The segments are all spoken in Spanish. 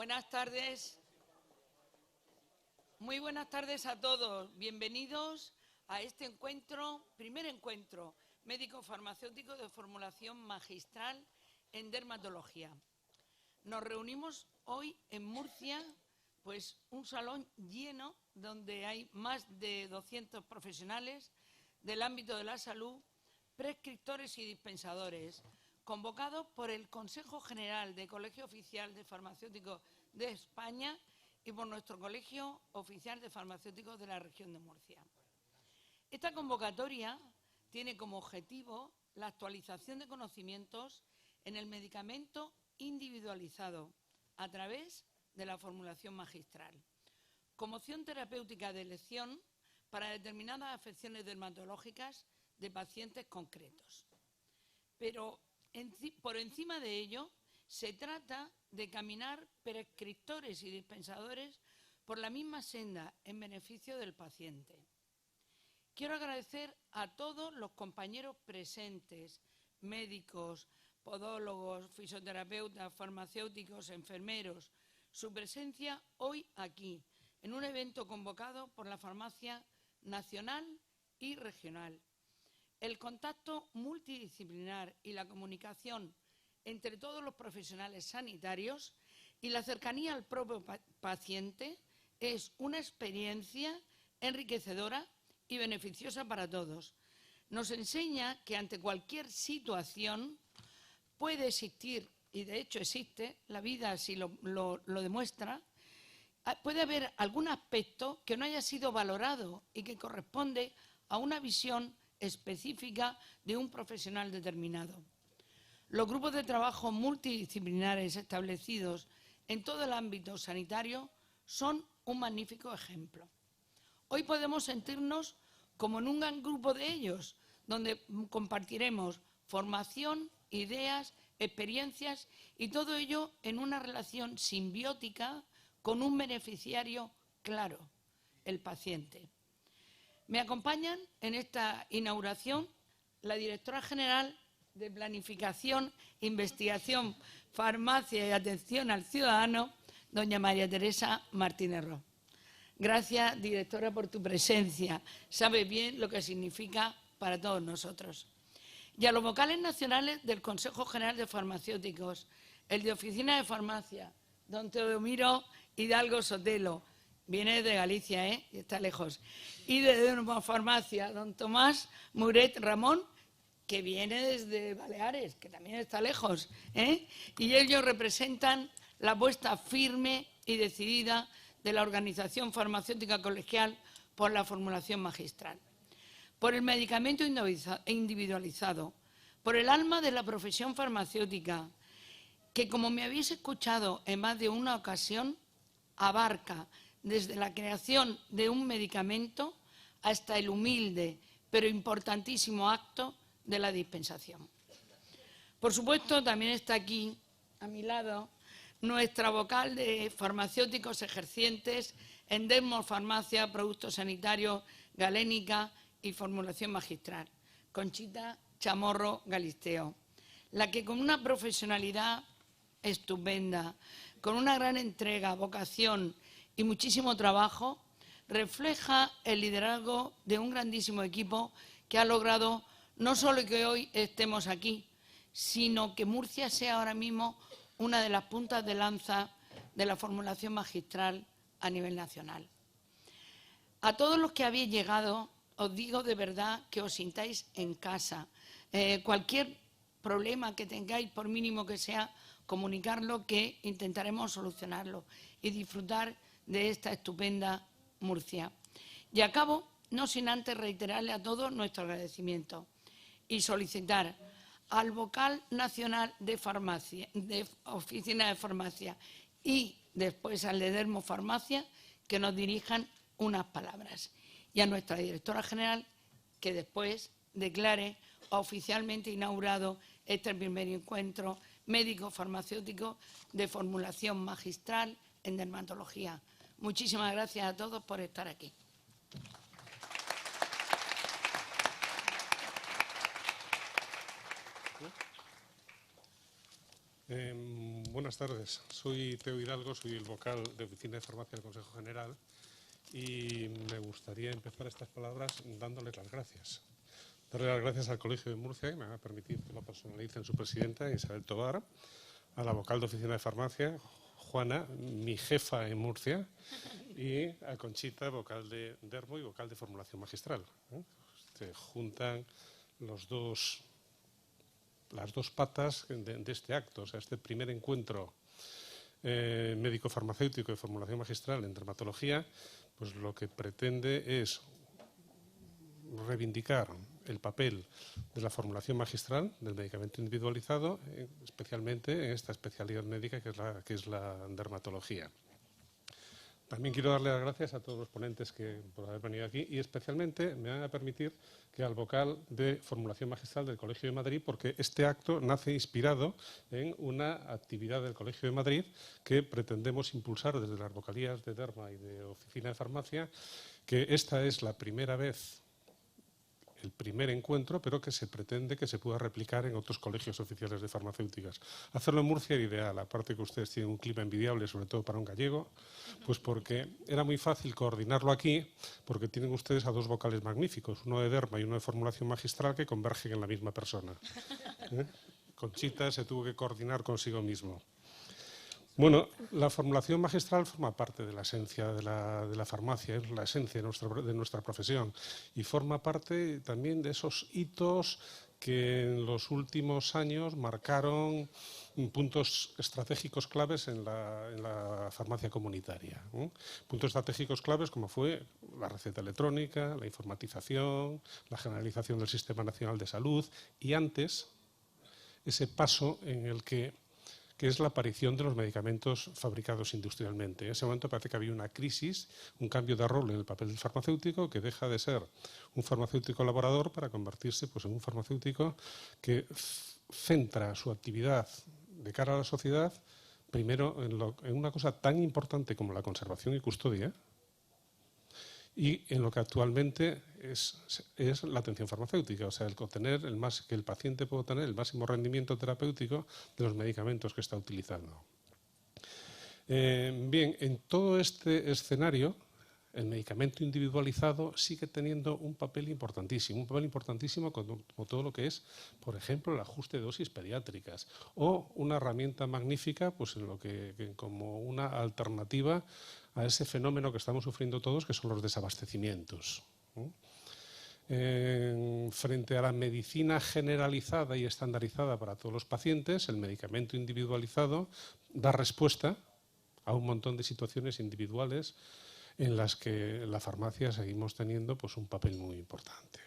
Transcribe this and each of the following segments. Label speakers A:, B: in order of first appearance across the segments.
A: Buenas tardes. Muy buenas tardes a todos. Bienvenidos a este encuentro, primer encuentro médico-farmacéutico de formulación magistral en dermatología. Nos reunimos hoy en Murcia, pues un salón lleno donde hay más de 200 profesionales del ámbito de la salud, prescriptores y dispensadores, convocados por el Consejo General del Colegio Oficial de Farmacéuticos de España y por nuestro Colegio Oficial de Farmacéuticos de la región de Murcia. Esta convocatoria tiene como objetivo la actualización de conocimientos en el medicamento individualizado a través de la formulación magistral, como opción terapéutica de elección para determinadas afecciones dermatológicas de pacientes concretos. Pero por encima de ello, se trata de caminar prescriptores y dispensadores por la misma senda en beneficio del paciente. Quiero agradecer a todos los compañeros presentes, médicos, podólogos, fisioterapeutas, farmacéuticos, enfermeros, su presencia hoy aquí, en un evento convocado por la Farmacia Nacional y Regional. El contacto multidisciplinar y la comunicación entre todos los profesionales sanitarios y la cercanía al propio paciente es una experiencia enriquecedora y beneficiosa para todos. Nos enseña que ante cualquier situación puede existir, y de hecho existe, la vida así lo demuestra, puede haber algún aspecto que no haya sido valorado y que corresponde a una visión específica de un profesional determinado. Los grupos de trabajo multidisciplinares establecidos en todo el ámbito sanitario son un magnífico ejemplo. Hoy podemos sentirnos como en un gran grupo de ellos, donde compartiremos formación, ideas, experiencias y todo ello en una relación simbiótica con un beneficiario claro, el paciente. Me acompañan en esta inauguración la directora general de Planificación, Investigación, Farmacia y Atención al Ciudadano, doña María Teresa Martínez Ros. Gracias, directora, por tu presencia. Sabe bien lo que significa para todos nosotros. Y a los vocales nacionales del Consejo General de Farmacéuticos, el de Oficina de Farmacia, don Teodomiro Hidalgo Sotelo, viene de Galicia, está lejos, y de Dermofarmacia, don Tomás Muret Ramón, que viene desde Baleares, que también está lejos, y ellos representan la apuesta firme y decidida de la Organización Farmacéutica Colegial por la formulación magistral, por el medicamento individualizado, por el alma de la profesión farmacéutica, que, como me habéis escuchado en más de una ocasión, abarca desde la creación de un medicamento hasta el humilde pero importantísimo acto de la dispensación. Por supuesto, también está aquí, a mi lado, nuestra vocal de farmacéuticos ejercientes en dermofarmacia, productos sanitarios, galénica y formulación magistral, Conchita Chamorro Galisteo, la que con una profesionalidad estupenda, con una gran entrega, vocación y muchísimo trabajo, refleja el liderazgo de un grandísimo equipo que ha logrado no solo que hoy estemos aquí, sino que Murcia sea ahora mismo una de las puntas de lanza de la formulación magistral a nivel nacional. A todos los que habéis llegado, os digo de verdad que os sintáis en casa. Cualquier problema que tengáis, por mínimo que sea, comunicarlo, que intentaremos solucionarlo y disfrutar de esta estupenda Murcia. Y acabo, no sin antes reiterarle a todos nuestro agradecimiento y solicitar al vocal nacional de farmacia, de Oficina de Farmacia y después al de Dermofarmacia, que nos dirijan unas palabras. Y a nuestra directora general, que después declare oficialmente inaugurado este primer encuentro médico-farmacéutico de formulación magistral en dermatología. Muchísimas gracias a todos por estar aquí.
B: Buenas tardes. Soy Teo Hidalgo, soy el vocal de Oficina de Farmacia del Consejo General y me gustaría empezar estas palabras dándoles las gracias. Darle las gracias al Colegio de Murcia, que me va a permitir que lo personalice en su presidenta, Isabel Tobar, a la vocal de Oficina de Farmacia, Juana, mi jefa en Murcia, y a Conchita, vocal de Dermo y vocal de Formulación Magistral. Se juntan las dos patas de este acto, o sea, este primer encuentro médico-farmacéutico de formulación magistral en dermatología, pues lo que pretende es reivindicar el papel de la formulación magistral del medicamento individualizado, especialmente en esta especialidad médica que es la dermatología. También quiero darle las gracias a todos los ponentes por haber venido aquí y especialmente me van a permitir que al vocal de formulación magistral del Colegio de Madrid, porque este acto nace inspirado en una actividad del Colegio de Madrid que pretendemos impulsar desde las vocalías de Derma y de Oficina de Farmacia, que esta es la primera vez, el primer encuentro, pero que se pretende que se pueda replicar en otros colegios oficiales de farmacéuticas. Hacerlo en Murcia era ideal, aparte que ustedes tienen un clima envidiable, sobre todo para un gallego, pues porque era muy fácil coordinarlo aquí, porque tienen ustedes a dos vocales magníficos, uno de Derma y uno de formulación magistral, que convergen en la misma persona. Conchita se tuvo que coordinar consigo mismo. Bueno, la formulación magistral forma parte de la esencia de la farmacia, es la esencia de nuestra profesión y forma parte también de esos hitos que en los últimos años marcaron puntos estratégicos claves en la farmacia comunitaria. Puntos estratégicos claves como fue la receta electrónica, la informatización, la generalización del Sistema Nacional de Salud y antes ese paso en el que es la aparición de los medicamentos fabricados industrialmente. En ese momento parece que había una crisis, un cambio de rol en el papel del farmacéutico que deja de ser un farmacéutico elaborador para convertirse pues, en un farmacéutico que centra su actividad de cara a la sociedad primero en una cosa tan importante como la conservación y custodia y en lo que actualmente es la atención farmacéutica, o sea, que el paciente pueda obtener el máximo rendimiento terapéutico de los medicamentos que está utilizando. Bien, en todo este escenario, el medicamento individualizado sigue teniendo un papel importantísimo como todo lo que es, por ejemplo, el ajuste de dosis pediátricas o una herramienta magnífica pues, como una alternativa a ese fenómeno que estamos sufriendo todos, que son los desabastecimientos. Frente a la medicina generalizada y estandarizada para todos los pacientes, el medicamento individualizado da respuesta a un montón de situaciones individuales en las que en la farmacia seguimos teniendo pues, un papel muy importante.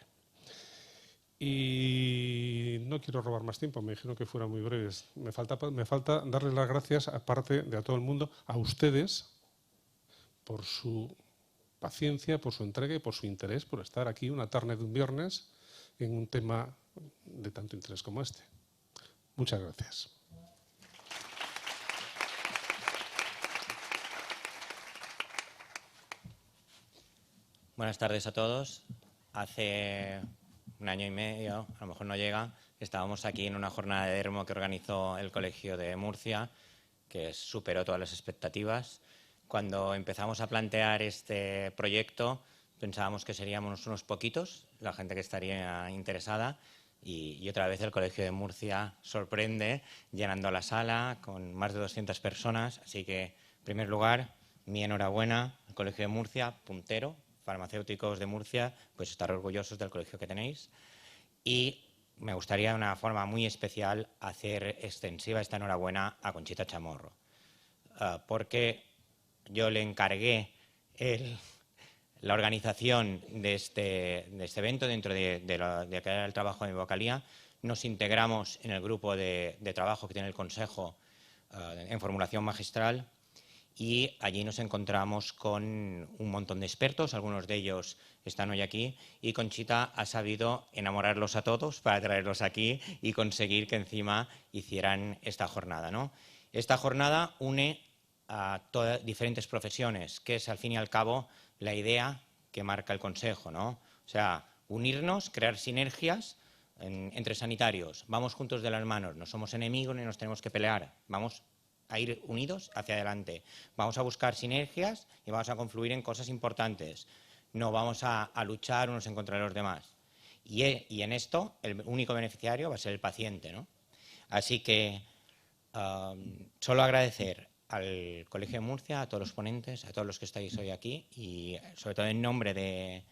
B: Y no quiero robar más tiempo, me dijeron que fuera muy breves. Me falta darles las gracias, aparte de a todo el mundo, a ustedes, por su paciencia, por su entrega y por su interés, por estar aquí una tarde de un viernes en un tema de tanto interés como este. Muchas gracias.
C: Buenas tardes a todos. Hace un año y medio, a lo mejor no llega, estábamos aquí en una jornada de Dermo que organizó el Colegio de Murcia, que superó todas las expectativas. Cuando empezamos a plantear este proyecto, pensábamos que seríamos unos poquitos, la gente que estaría interesada, y otra vez el Colegio de Murcia sorprende llenando la sala con más de 200 personas. Así que, en primer lugar, mi enhorabuena al Colegio de Murcia, puntero, farmacéuticos de Murcia, pues estar orgullosos del colegio que tenéis. Y me gustaría de una forma muy especial hacer extensiva esta enhorabuena a Conchita Chamorro, porque yo le encargué la organización de este evento dentro de que era el trabajo de mi vocalía. Nos integramos en el grupo de trabajo que tiene el Consejo en formulación magistral y allí nos encontramos con un montón de expertos, algunos de ellos están hoy aquí, y Conchita ha sabido enamorarlos a todos para traerlos aquí y conseguir que encima hicieran esta jornada, ¿no? Esta jornada une a diferentes profesiones, que es al fin y al cabo la idea que marca el Consejo, ¿no? O sea, unirnos, crear sinergias entre sanitarios, vamos juntos de las manos, no somos enemigos ni nos tenemos que pelear, vamos a ir unidos hacia adelante. Vamos a buscar sinergias y vamos a confluir en cosas importantes. No vamos a luchar unos en contra de los demás. Y en esto el único beneficiario va a ser el paciente, ¿no? Así que solo agradecer al Colegio de Murcia, a todos los ponentes, a todos los que estáis hoy aquí y sobre todo en nombre de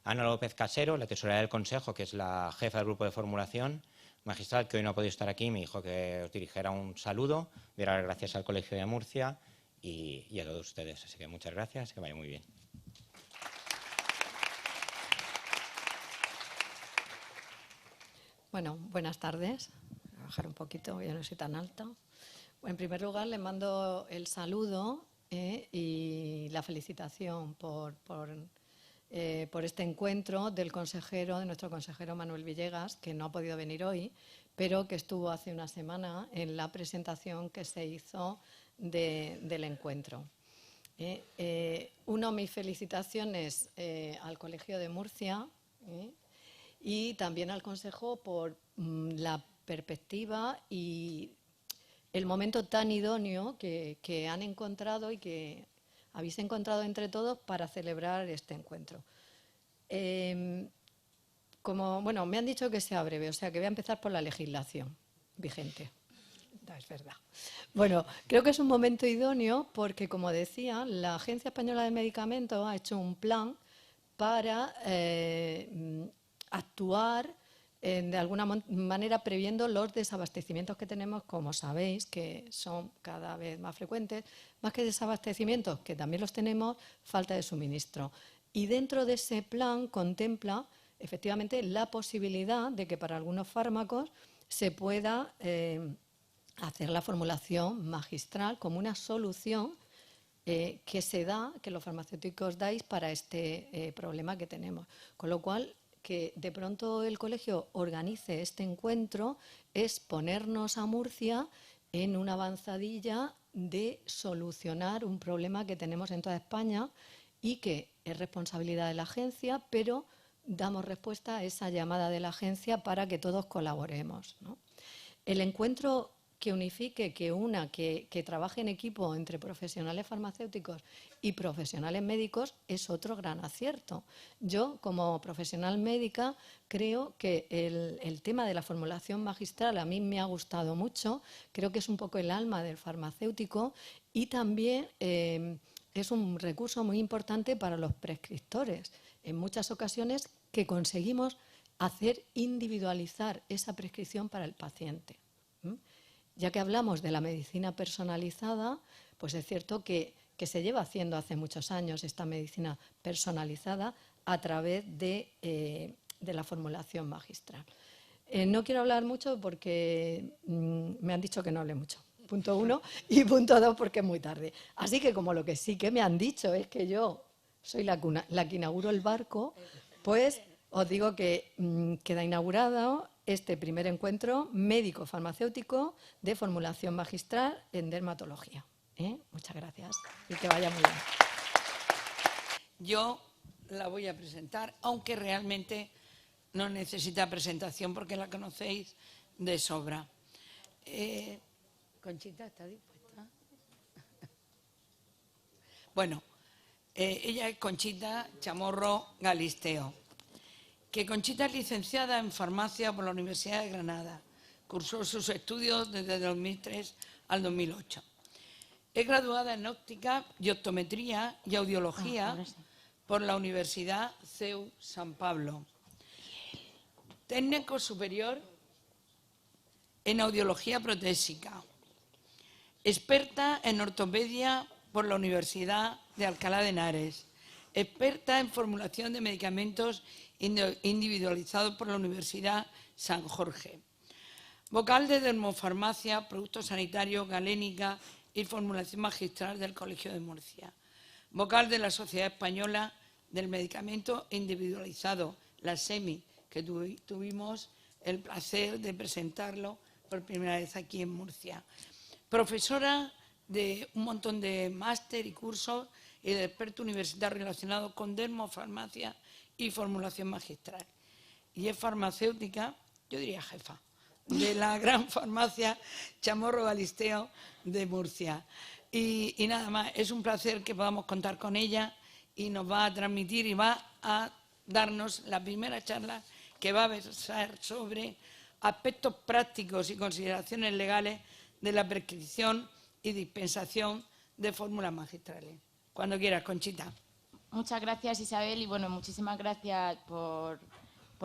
C: Ana López Casero, la tesorera del Consejo, que es la jefa del grupo de formulación magistral, que hoy no ha podido estar aquí, me dijo que os dirigiera un saludo, diera las gracias al Colegio de Murcia y a todos ustedes. Así que muchas gracias, que vaya muy bien.
D: Bueno, buenas tardes. Voy a bajar un poquito, ya no soy tan alta. En primer lugar, les mando el saludo y la felicitación por este encuentro de nuestro consejero Manuel Villegas, que no ha podido venir hoy, pero que estuvo hace una semana en la presentación que se hizo del encuentro. Uno, mis felicitaciones al Colegio de Murcia y también al Consejo por la perspectiva y el momento tan idóneo que han encontrado y que habéis encontrado entre todos para celebrar este encuentro. Me han dicho que sea breve, o sea que voy a empezar por la legislación vigente. No, es verdad. Bueno, creo que es un momento idóneo porque, como decía, la Agencia Española de Medicamentos ha hecho un plan para actuar de alguna manera previendo los desabastecimientos que tenemos, como sabéis, que son cada vez más frecuentes, más que desabastecimientos, que también los tenemos, falta de suministro. Y dentro de ese plan contempla efectivamente la posibilidad de que para algunos fármacos se pueda hacer la formulación magistral como una solución que los farmacéuticos dais para este problema que tenemos. Con lo cual, que de pronto el colegio organice este encuentro es ponernos a Murcia en una avanzadilla de solucionar un problema que tenemos en toda España y que es responsabilidad de la agencia, pero damos respuesta a esa llamada de la agencia para que todos colaboremos, ¿no? El encuentro que unifique, que trabaje en equipo entre profesionales farmacéuticos y profesionales médicos es otro gran acierto. Yo, como profesional médica, creo que el tema de la formulación magistral a mí me ha gustado mucho, creo que es un poco el alma del farmacéutico y también es un recurso muy importante para los prescriptores. En muchas ocasiones que conseguimos hacer individualizar esa prescripción para el paciente. Ya que hablamos de la medicina personalizada, pues es cierto que se lleva haciendo hace muchos años esta medicina personalizada a través de la formulación magistral. No quiero hablar mucho porque me han dicho que no hable mucho. Punto 1 y punto 2 porque es muy tarde. Así que como lo que sí que me han dicho es que yo soy la que inauguro el barco, pues os digo que queda inaugurado este primer encuentro médico-farmacéutico de formulación magistral en dermatología. Muchas gracias y que vaya muy bien.
A: Yo la voy a presentar, aunque realmente no necesita presentación porque la conocéis de sobra. Conchita, ¿está dispuesta? Bueno, ella es Conchita Chamorro Galisteo. Que Conchita es licenciada en farmacia por la Universidad de Granada. Cursó sus estudios desde 2003 al 2008. Es graduada en óptica y optometría y audiología por la Universidad CEU San Pablo. Técnico superior en audiología protésica. Experta en ortopedia por la Universidad de Alcalá de Henares. Experta en formulación de medicamentos individualizados por la Universidad San Jorge. Vocal de Dermofarmacia, Productos Sanitarios, Galénica y Formulación Magistral del Colegio de Murcia. Vocal de la Sociedad Española del Medicamento Individualizado, la SEMI, que tuvimos el placer de presentarlo por primera vez aquí en Murcia. Profesora de un montón de máster y cursos y de experto universitario relacionado con dermofarmacia y formulación magistral. Y es farmacéutica, yo diría jefa, de la gran farmacia Chamorro Galisteo de Murcia. Y nada más, es un placer que podamos contar con ella y nos va a transmitir y va a darnos la primera charla que va a versar sobre aspectos prácticos y consideraciones legales de la prescripción y dispensación de fórmulas magistrales. Cuando quieras, Conchita.
E: Muchas gracias, Isabel, y bueno, muchísimas gracias por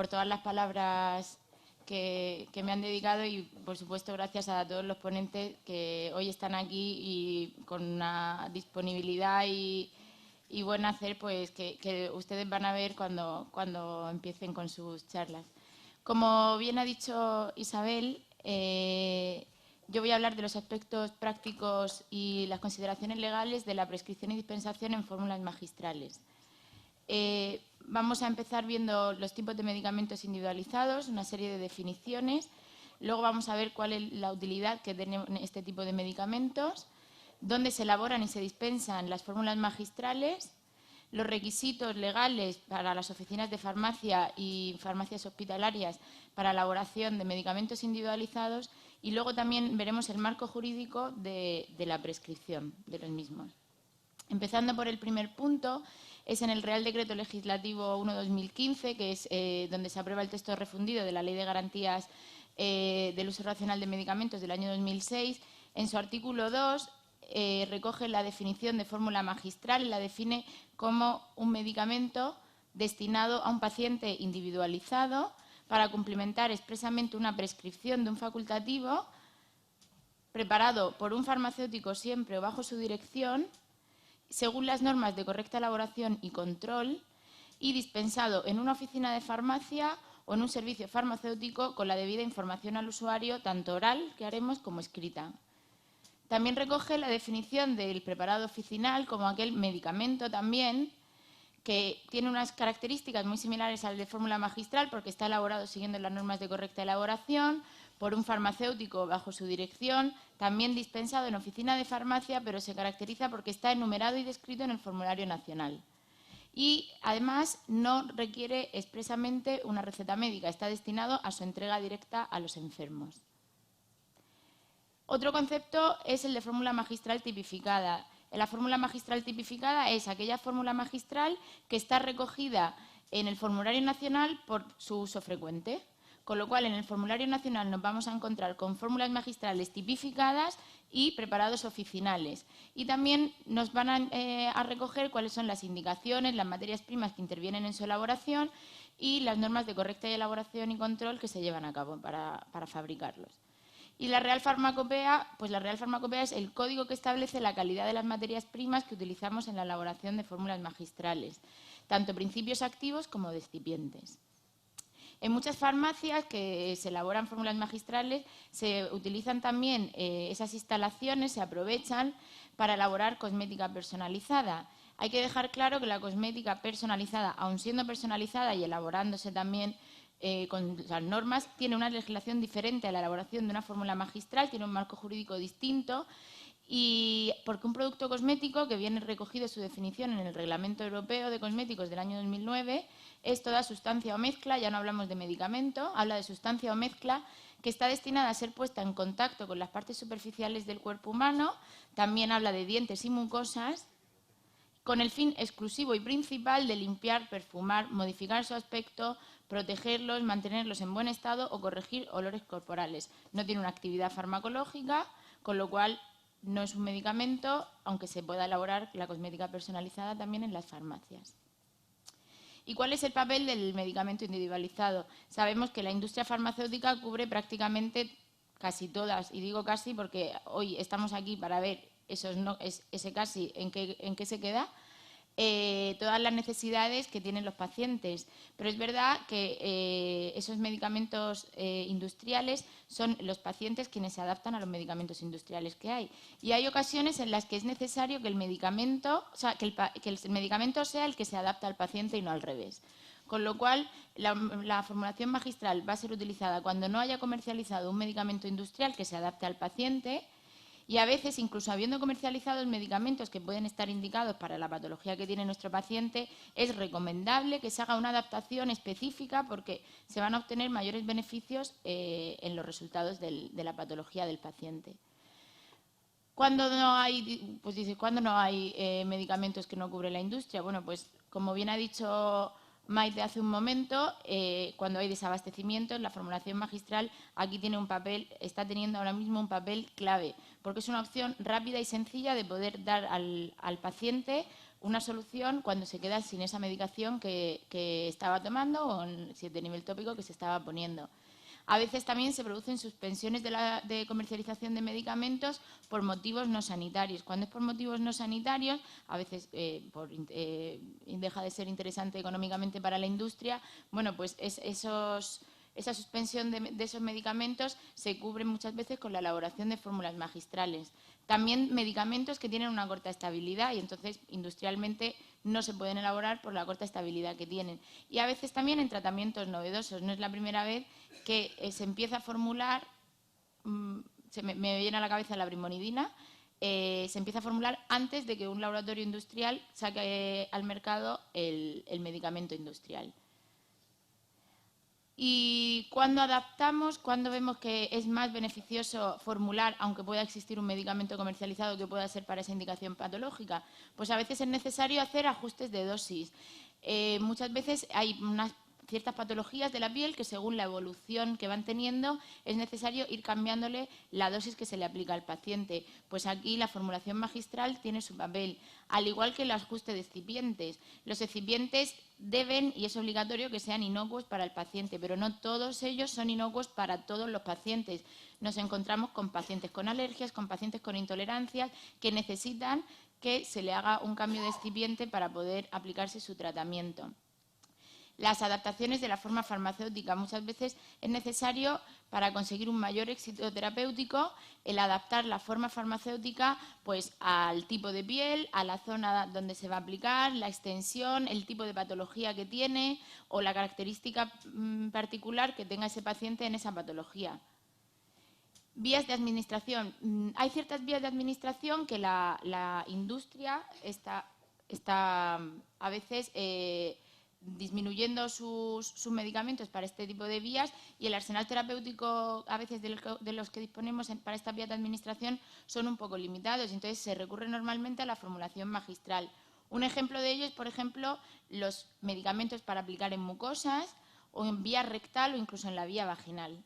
E: todas las palabras que me han dedicado y, por supuesto, gracias a todos los ponentes que hoy están aquí y con una disponibilidad y buen hacer, pues que ustedes van a ver cuando empiecen con sus charlas. Como bien ha dicho Isabel, yo voy a hablar de los aspectos prácticos y las consideraciones legales de la prescripción y dispensación en fórmulas magistrales. Vamos a empezar viendo los tipos de medicamentos individualizados, una serie de definiciones. Luego vamos a ver cuál es la utilidad que tiene este tipo de medicamentos, dónde se elaboran y se dispensan las fórmulas magistrales, los requisitos legales para las oficinas de farmacia y farmacias hospitalarias para elaboración de medicamentos individualizados y luego también veremos el marco jurídico de la prescripción de los mismos. Empezando por el primer punto, es en el Real Decreto Legislativo 1/2015, que es donde se aprueba el texto refundido de la Ley de Garantías del Uso Racional de Medicamentos del año 2006. En su artículo 2 recoge la definición de fórmula magistral y la define como un medicamento destinado a un paciente individualizado para cumplimentar expresamente una prescripción de un facultativo preparado por un farmacéutico siempre o bajo su dirección, según las normas de correcta elaboración y control, y dispensado en una oficina de farmacia o en un servicio farmacéutico con la debida información al usuario, tanto oral, que haremos, como escrita. También recoge la definición del preparado oficinal como aquel medicamento también que tiene unas características muy similares al de fórmula magistral porque está elaborado siguiendo las normas de correcta elaboración por un farmacéutico bajo su dirección, también dispensado en oficina de farmacia, pero se caracteriza porque está enumerado y descrito en el formulario nacional. Y, además, no requiere expresamente una receta médica, está destinado a su entrega directa a los enfermos. Otro concepto es el de fórmula magistral tipificada. La fórmula magistral tipificada es aquella fórmula magistral que está recogida en el formulario nacional por su uso frecuente. Con lo cual, en el formulario nacional nos vamos a encontrar con fórmulas magistrales tipificadas y preparados oficinales. Y también nos van a recoger cuáles son las indicaciones, las materias primas que intervienen en su elaboración y las normas de correcta elaboración y control que se llevan a cabo para fabricarlos. Y la Real Farmacopea, pues la Real Farmacopea es el código que establece la calidad de las materias primas que utilizamos en la elaboración de fórmulas magistrales, tanto principios activos como de excipientes. En muchas farmacias que se elaboran fórmulas magistrales se utilizan también esas instalaciones, se aprovechan para elaborar cosmética personalizada. Hay que dejar claro que la cosmética personalizada, aun siendo personalizada y elaborándose también con las normas, tiene una legislación diferente a la elaboración de una fórmula magistral, tiene un marco jurídico distinto, y porque un producto cosmético, que viene recogido su definición en el Reglamento Europeo de Cosméticos del año 2009, es toda sustancia o mezcla, ya no hablamos de medicamento, habla de sustancia o mezcla que está destinada a ser puesta en contacto con las partes superficiales del cuerpo humano, también habla de dientes y mucosas, con el fin exclusivo y principal de limpiar, perfumar, modificar su aspecto, protegerlos, mantenerlos en buen estado o corregir olores corporales. No tiene una actividad farmacológica, con lo cual no es un medicamento, aunque se pueda elaborar la cosmética personalizada también en las farmacias. ¿Y cuál es el papel del medicamento individualizado? Sabemos que la industria farmacéutica cubre prácticamente casi todas, y digo casi porque hoy estamos aquí para ver ese casi en qué se queda, todas las necesidades que tienen los pacientes. Pero es verdad que esos medicamentos industriales son los pacientes quienes se adaptan a los medicamentos industriales que hay. Y hay ocasiones en las que es necesario que el medicamento, que el medicamento sea el que se adapta al paciente y no al revés. Con lo cual, la formulación magistral va a ser utilizada cuando no haya comercializado un medicamento industrial que se adapte al paciente. Y a veces, incluso habiendo comercializados medicamentos que pueden estar indicados para la patología que tiene nuestro paciente, es recomendable que se haga una adaptación específica porque se van a obtener mayores beneficios en los resultados de la patología del paciente. ¿Cuándo no hay, pues dice, ¿cuándo no hay medicamentos que no cubre la industria? Bueno, pues como bien ha dicho Maite hace un momento, cuando hay desabastecimientos, la formulación magistral aquí tiene un papel, está teniendo ahora mismo un papel clave, porque es una opción rápida y sencilla de poder dar al paciente una solución cuando se queda sin esa medicación que estaba tomando o de nivel tópico que se estaba poniendo. A veces también se producen suspensiones de comercialización de medicamentos por motivos no sanitarios. Cuando es por motivos no sanitarios, a veces deja de ser interesante económicamente para la industria, bueno, pues esa suspensión de esos medicamentos se cubre muchas veces con la elaboración de fórmulas magistrales. También medicamentos que tienen una corta estabilidad y entonces industrialmente no se pueden elaborar por la corta estabilidad que tienen. Y a veces también en tratamientos novedosos. No es la primera vez que se empieza a formular, me viene a la cabeza la brimonidina, se empieza a formular antes de que un laboratorio industrial saque al mercado el medicamento industrial. Y cuando adaptamos, cuando vemos que es más beneficioso formular, aunque pueda existir un medicamento comercializado que pueda ser para esa indicación patológica, pues a veces es necesario hacer ajustes de dosis. Muchas veces hay ciertas patologías de la piel que según la evolución que van teniendo es necesario ir cambiándole la dosis que se le aplica al paciente. Pues aquí la formulación magistral tiene su papel, al igual que el ajuste de excipientes. Los excipientes deben, y es obligatorio, que sean inocuos para el paciente, pero no todos ellos son inocuos para todos los pacientes. Nos encontramos con pacientes con alergias, con pacientes con intolerancias que necesitan que se le haga un cambio de excipiente para poder aplicarse su tratamiento. Las adaptaciones de la forma farmacéutica. Muchas veces es necesario, para conseguir un mayor éxito terapéutico, el adaptar la forma farmacéutica pues, al tipo de piel, a la zona donde se va a aplicar, la extensión, el tipo de patología que tiene o la característica particular que tenga ese paciente en esa patología. Vías de administración. Hay ciertas vías de administración que la industria está a veces disminuyendo sus medicamentos para este tipo de vías y el arsenal terapéutico a veces de los que disponemos para esta vía de administración son un poco limitados. Entonces se recurre normalmente a la formulación magistral. Un ejemplo de ello es, por ejemplo, los medicamentos para aplicar en mucosas o en vía rectal o incluso en la vía vaginal.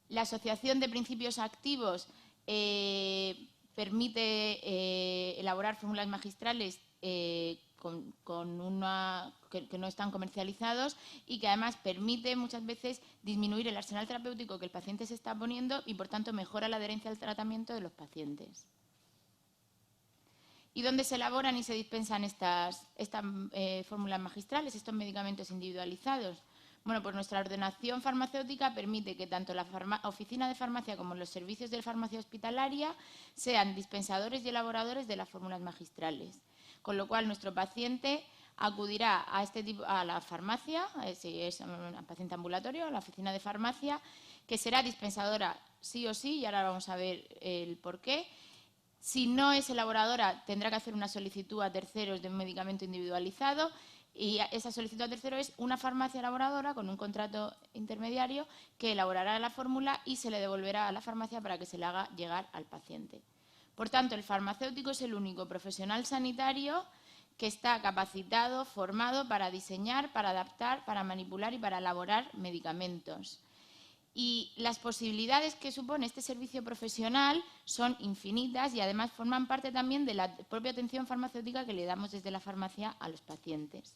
E: La asociación de principios activos permite elaborar fórmulas magistrales que no están comercializados y que además permite muchas veces disminuir el arsenal terapéutico que el paciente se está poniendo y por tanto mejora la adherencia al tratamiento de los pacientes. ¿Y dónde se elaboran y se dispensan estas fórmulas magistrales, estos medicamentos individualizados? Bueno, pues nuestra ordenación farmacéutica permite que tanto la oficina de farmacia como los servicios de farmacia hospitalaria sean dispensadores y elaboradores de las fórmulas magistrales. Con lo cual, nuestro paciente acudirá a la farmacia, si es un paciente ambulatorio, a la oficina de farmacia, que será dispensadora sí o sí, y ahora vamos a ver el porqué. Si no es elaboradora, tendrá que hacer una solicitud a terceros de un medicamento individualizado y esa solicitud a tercero es una farmacia elaboradora con un contrato intermediario que elaborará la fórmula y se le devolverá a la farmacia para que se le haga llegar al paciente. Por tanto, el farmacéutico es el único profesional sanitario que está capacitado, formado para diseñar, para adaptar, para manipular y para elaborar medicamentos. Y las posibilidades que supone este servicio profesional son infinitas y además forman parte también de la propia atención farmacéutica que le damos desde la farmacia a los pacientes.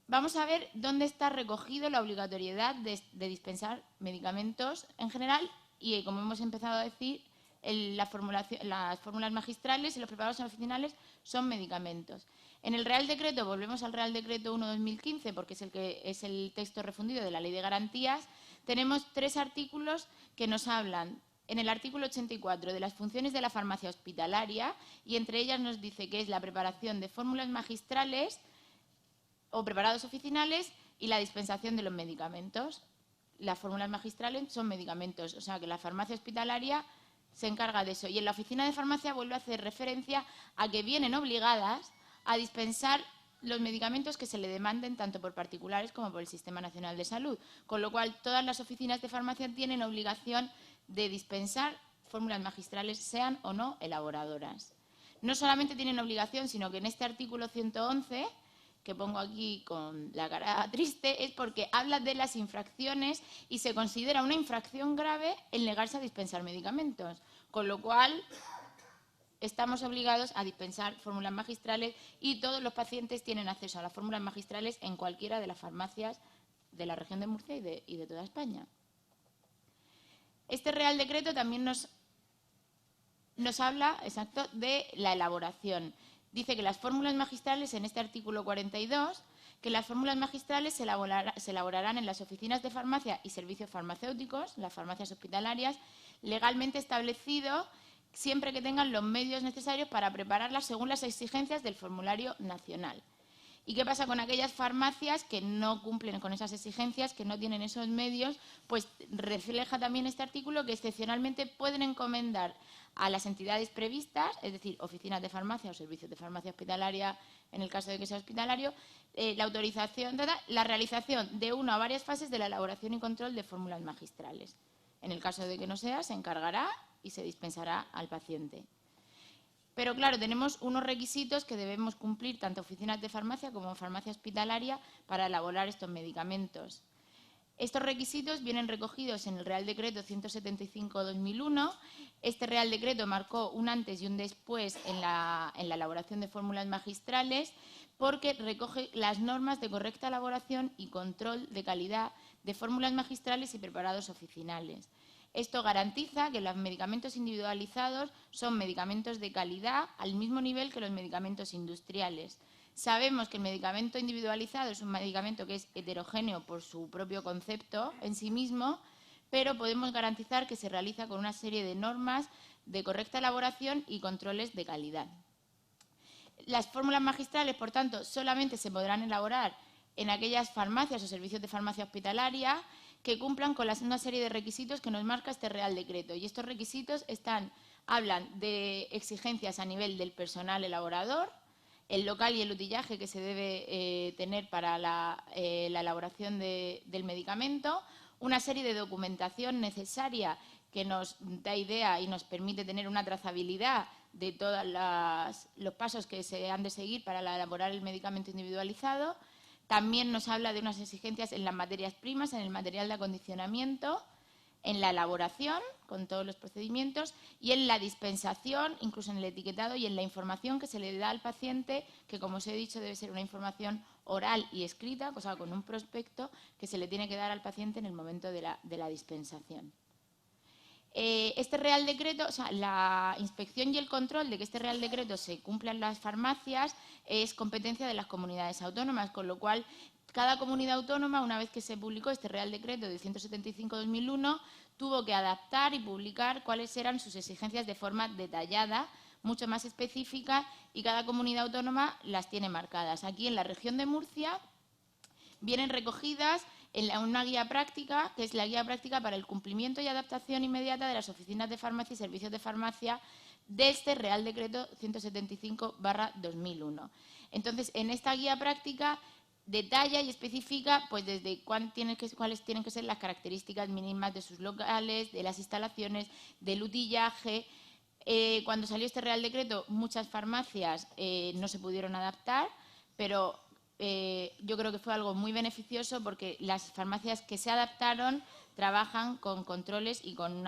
E: Vamos a ver dónde está recogido la obligatoriedad de dispensar medicamentos en general y, como hemos empezado a decir, las fórmulas magistrales y los preparados oficinales son medicamentos. En el Real Decreto, volvemos al Real Decreto 1/2015, porque es el texto refundido de la Ley de Garantías, tenemos 3 artículos que nos hablan. En el artículo 84 de las funciones de la farmacia hospitalaria y entre ellas nos dice que es la preparación de fórmulas magistrales o preparados oficinales y la dispensación de los medicamentos. Las fórmulas magistrales son medicamentos, o sea que la farmacia hospitalaria se encarga de eso. Y en la oficina de farmacia vuelve a hacer referencia a que vienen obligadas a dispensar los medicamentos que se le demanden tanto por particulares como por el Sistema Nacional de Salud. Con lo cual, todas las oficinas de farmacia tienen obligación de dispensar fórmulas magistrales, sean o no elaboradoras. No solamente tienen obligación, sino que en este artículo 111, que pongo aquí con la cara triste, es porque habla de las infracciones y se considera una infracción grave el negarse a dispensar medicamentos. Con lo cual, estamos obligados a dispensar fórmulas magistrales y todos los pacientes tienen acceso a las fórmulas magistrales en cualquiera de las farmacias de la región de Murcia y de toda España. Este Real Decreto también nos habla de la elaboración. Dice que las fórmulas magistrales, en este artículo 42, que las fórmulas magistrales se elaborarán en las oficinas de farmacia y servicios farmacéuticos, las farmacias hospitalarias, legalmente establecido, siempre que tengan los medios necesarios para prepararlas según las exigencias del formulario nacional. ¿Y qué pasa con aquellas farmacias que no cumplen con esas exigencias, que no tienen esos medios? Pues refleja también este artículo que excepcionalmente pueden encomendar a las entidades previstas, es decir, oficinas de farmacia o servicios de farmacia hospitalaria, en el caso de que sea hospitalario, la autorización, la realización de una o varias fases de la elaboración y control de fórmulas magistrales. En el caso de que no sea, se encargará y se dispensará al paciente. Pero claro, tenemos unos requisitos que debemos cumplir tanto oficinas de farmacia como farmacia hospitalaria para elaborar estos medicamentos. Estos requisitos vienen recogidos en el Real Decreto 175/2001. Este Real Decreto marcó un antes y un después en la elaboración de fórmulas magistrales porque recoge las normas de correcta elaboración y control de calidad de fórmulas magistrales y preparados oficinales. Esto garantiza que los medicamentos individualizados son medicamentos de calidad al mismo nivel que los medicamentos industriales. Sabemos que el medicamento individualizado es un medicamento que es heterogéneo por su propio concepto en sí mismo, pero podemos garantizar que se realiza con una serie de normas de correcta elaboración y controles de calidad. Las fórmulas magistrales, por tanto, solamente se podrán elaborar en aquellas farmacias o servicios de farmacia hospitalaria que cumplan con una serie de requisitos que nos marca este Real Decreto. Y estos requisitos hablan de exigencias a nivel del personal elaborador, el local y el utillaje que se debe tener para la elaboración del medicamento, una serie de documentación necesaria que nos da idea y nos permite tener una trazabilidad de todos los pasos que se han de seguir para elaborar el medicamento individualizado. También nos habla de unas exigencias en las materias primas, en el material de acondicionamiento, en la elaboración, con todos los procedimientos, y en la dispensación, incluso en el etiquetado y en la información que se le da al paciente, que, como os he dicho, debe ser una información oral y escrita, o sea, con un prospecto que se le tiene que dar al paciente en el momento de la dispensación. Este Real Decreto, o sea, la inspección y el control de que este Real Decreto se cumpla en las farmacias es competencia de las comunidades autónomas, con lo cual cada comunidad autónoma, una vez que se publicó este Real Decreto de 175/2001, tuvo que adaptar y publicar cuáles eran sus exigencias de forma detallada, mucho más específica, y cada comunidad autónoma las tiene marcadas. Aquí en la región de Murcia vienen recogidas en una guía práctica, que es la guía práctica para el cumplimiento y adaptación inmediata de las oficinas de farmacia y servicios de farmacia de este Real Decreto 175/2001. Entonces, en esta guía práctica detalla y especifica pues desde cuáles tienen que ser las características mínimas de sus locales, de las instalaciones, del utillaje. Cuando salió este Real Decreto, muchas farmacias no se pudieron adaptar, pero yo creo que fue algo muy beneficioso porque las farmacias que se adaptaron trabajan con controles y con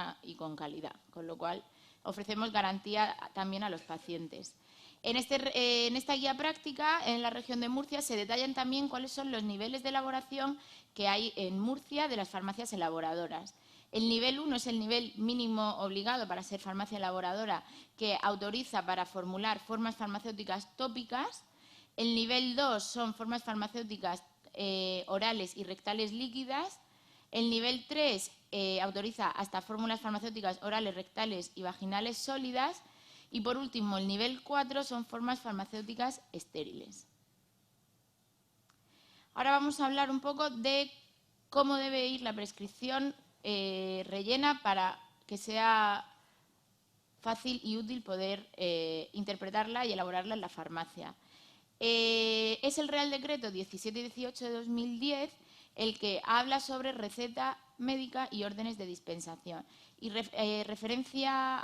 E: calidad, con lo cual ofrecemos garantía también a los pacientes. En esta guía práctica, en la región de Murcia, se detallan también cuáles son los niveles de elaboración que hay en Murcia de las farmacias elaboradoras. El nivel 1 es el nivel mínimo obligado para ser farmacia elaboradora, que autoriza para formular formas farmacéuticas tópicas. El nivel 2 son formas farmacéuticas orales y rectales líquidas. El nivel 3 autoriza hasta fórmulas farmacéuticas orales, rectales y vaginales sólidas. Y por último, el nivel 4 son formas farmacéuticas estériles. Ahora vamos a hablar un poco de cómo debe ir la prescripción rellena para que sea fácil y útil poder interpretarla y elaborarla en la farmacia. Es el Real Decreto 17 y 18 de 2010 el que habla sobre receta médica y órdenes de dispensación. Y referencia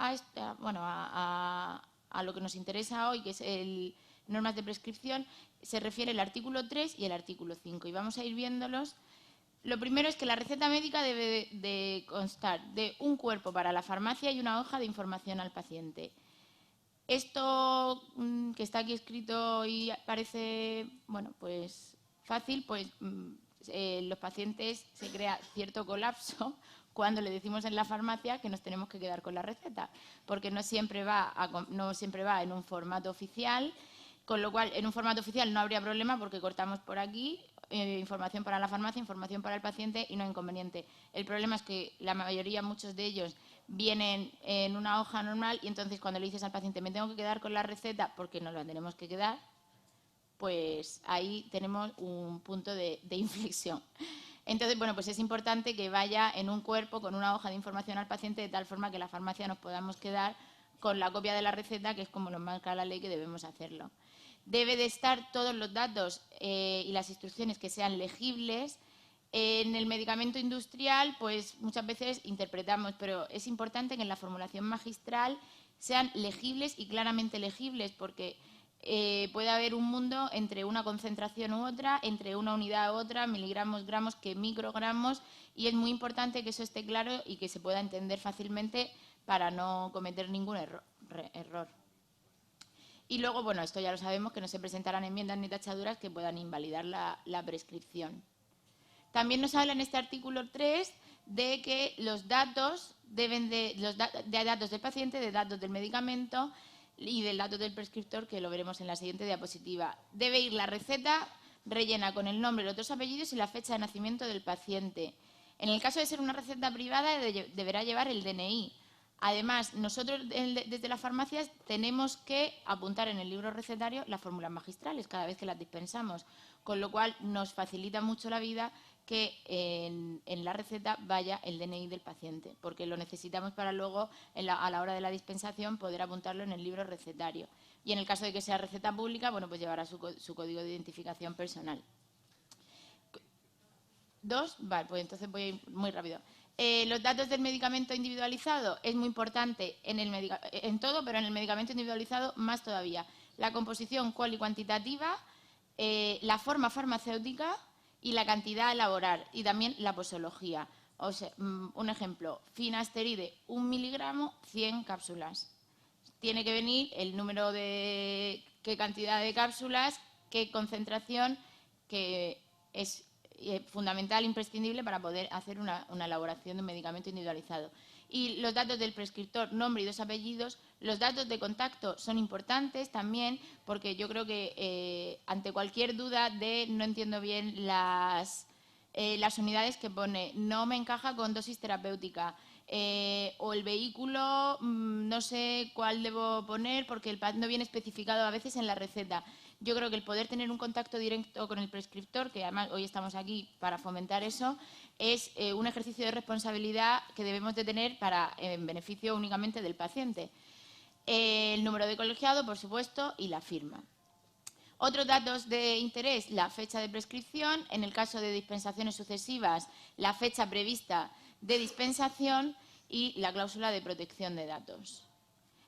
E: a lo que nos interesa hoy, que es el normas de prescripción, se refiere el artículo 3 y el artículo 5. Y vamos a ir viéndolos. Lo primero es que la receta médica debe de constar de un cuerpo para la farmacia y una hoja de información al paciente. Esto que está aquí escrito y parece, bueno, pues fácil, pues los pacientes se crea cierto colapso cuando le decimos en la farmacia que nos tenemos que quedar con la receta, porque no siempre va en un formato oficial, con lo cual en un formato oficial no habría problema porque cortamos por aquí información para la farmacia, información para el paciente y no hay inconveniente. El problema es que la mayoría, muchos de ellos, vienen en una hoja normal y entonces cuando le dices al paciente me tengo que quedar con la receta porque nos la tenemos que quedar, pues ahí tenemos un punto de inflexión. Entonces, bueno, pues es importante que vaya en un cuerpo con una hoja de información al paciente de tal forma que la farmacia nos podamos quedar con la copia de la receta, que es como nos marca la ley que debemos hacerlo. Debe de estar todos los datos y las instrucciones que sean legibles. En el medicamento industrial, pues muchas veces interpretamos, pero es importante que en la formulación magistral sean legibles y claramente legibles, porque puede haber un mundo entre una concentración u otra, entre una unidad u otra, miligramos, gramos, que microgramos, y es muy importante que eso esté claro y que se pueda entender fácilmente para no cometer ningún error. Y luego, bueno, esto ya lo sabemos, que no se presentarán enmiendas ni tachaduras que puedan invalidar la prescripción. También nos habla en este artículo 3 de que los datos de datos del paciente, de datos del medicamento y del dato del prescriptor, que lo veremos en la siguiente diapositiva. Debe ir la receta rellena con el nombre, los dos apellidos y la fecha de nacimiento del paciente. En el caso de ser una receta privada, deberá llevar el DNI. Además, nosotros desde las farmacias tenemos que apuntar en el libro recetario las fórmulas magistrales cada vez que las dispensamos, con lo cual nos facilita mucho la vida que en la receta vaya el DNI del paciente, porque lo necesitamos para luego, a la hora de la dispensación, poder apuntarlo en el libro recetario. Y en el caso de que sea receta pública, bueno, pues llevará su código de identificación personal. ¿Dos? Vale, pues entonces voy a ir muy rápido. Los datos del medicamento individualizado es muy importante en todo, pero en el medicamento individualizado más todavía. La composición cual y cuantitativa, la forma farmacéutica y la cantidad a elaborar, y también la posología. O sea, un ejemplo, finasteride, 1 miligramo, 100 cápsulas. Tiene que venir el número de qué cantidad de cápsulas, qué concentración, que es fundamental, imprescindible para poder hacer una elaboración de un medicamento individualizado. Y los datos del prescriptor, nombre y dos apellidos. Los datos de contacto son importantes también, porque yo creo que ante cualquier duda de no entiendo bien las unidades que pone, no me encaja con dosis terapéutica, o el vehículo, no sé cuál debo poner porque no viene especificado a veces en la receta. Yo creo que el poder tener un contacto directo con el prescriptor, que además hoy estamos aquí para fomentar eso, es un ejercicio de responsabilidad que debemos de tener en beneficio únicamente del paciente. El número de colegiado, por supuesto, y la firma. Otros datos de interés, la fecha de prescripción, en el caso de dispensaciones sucesivas, la fecha prevista de dispensación y la cláusula de protección de datos.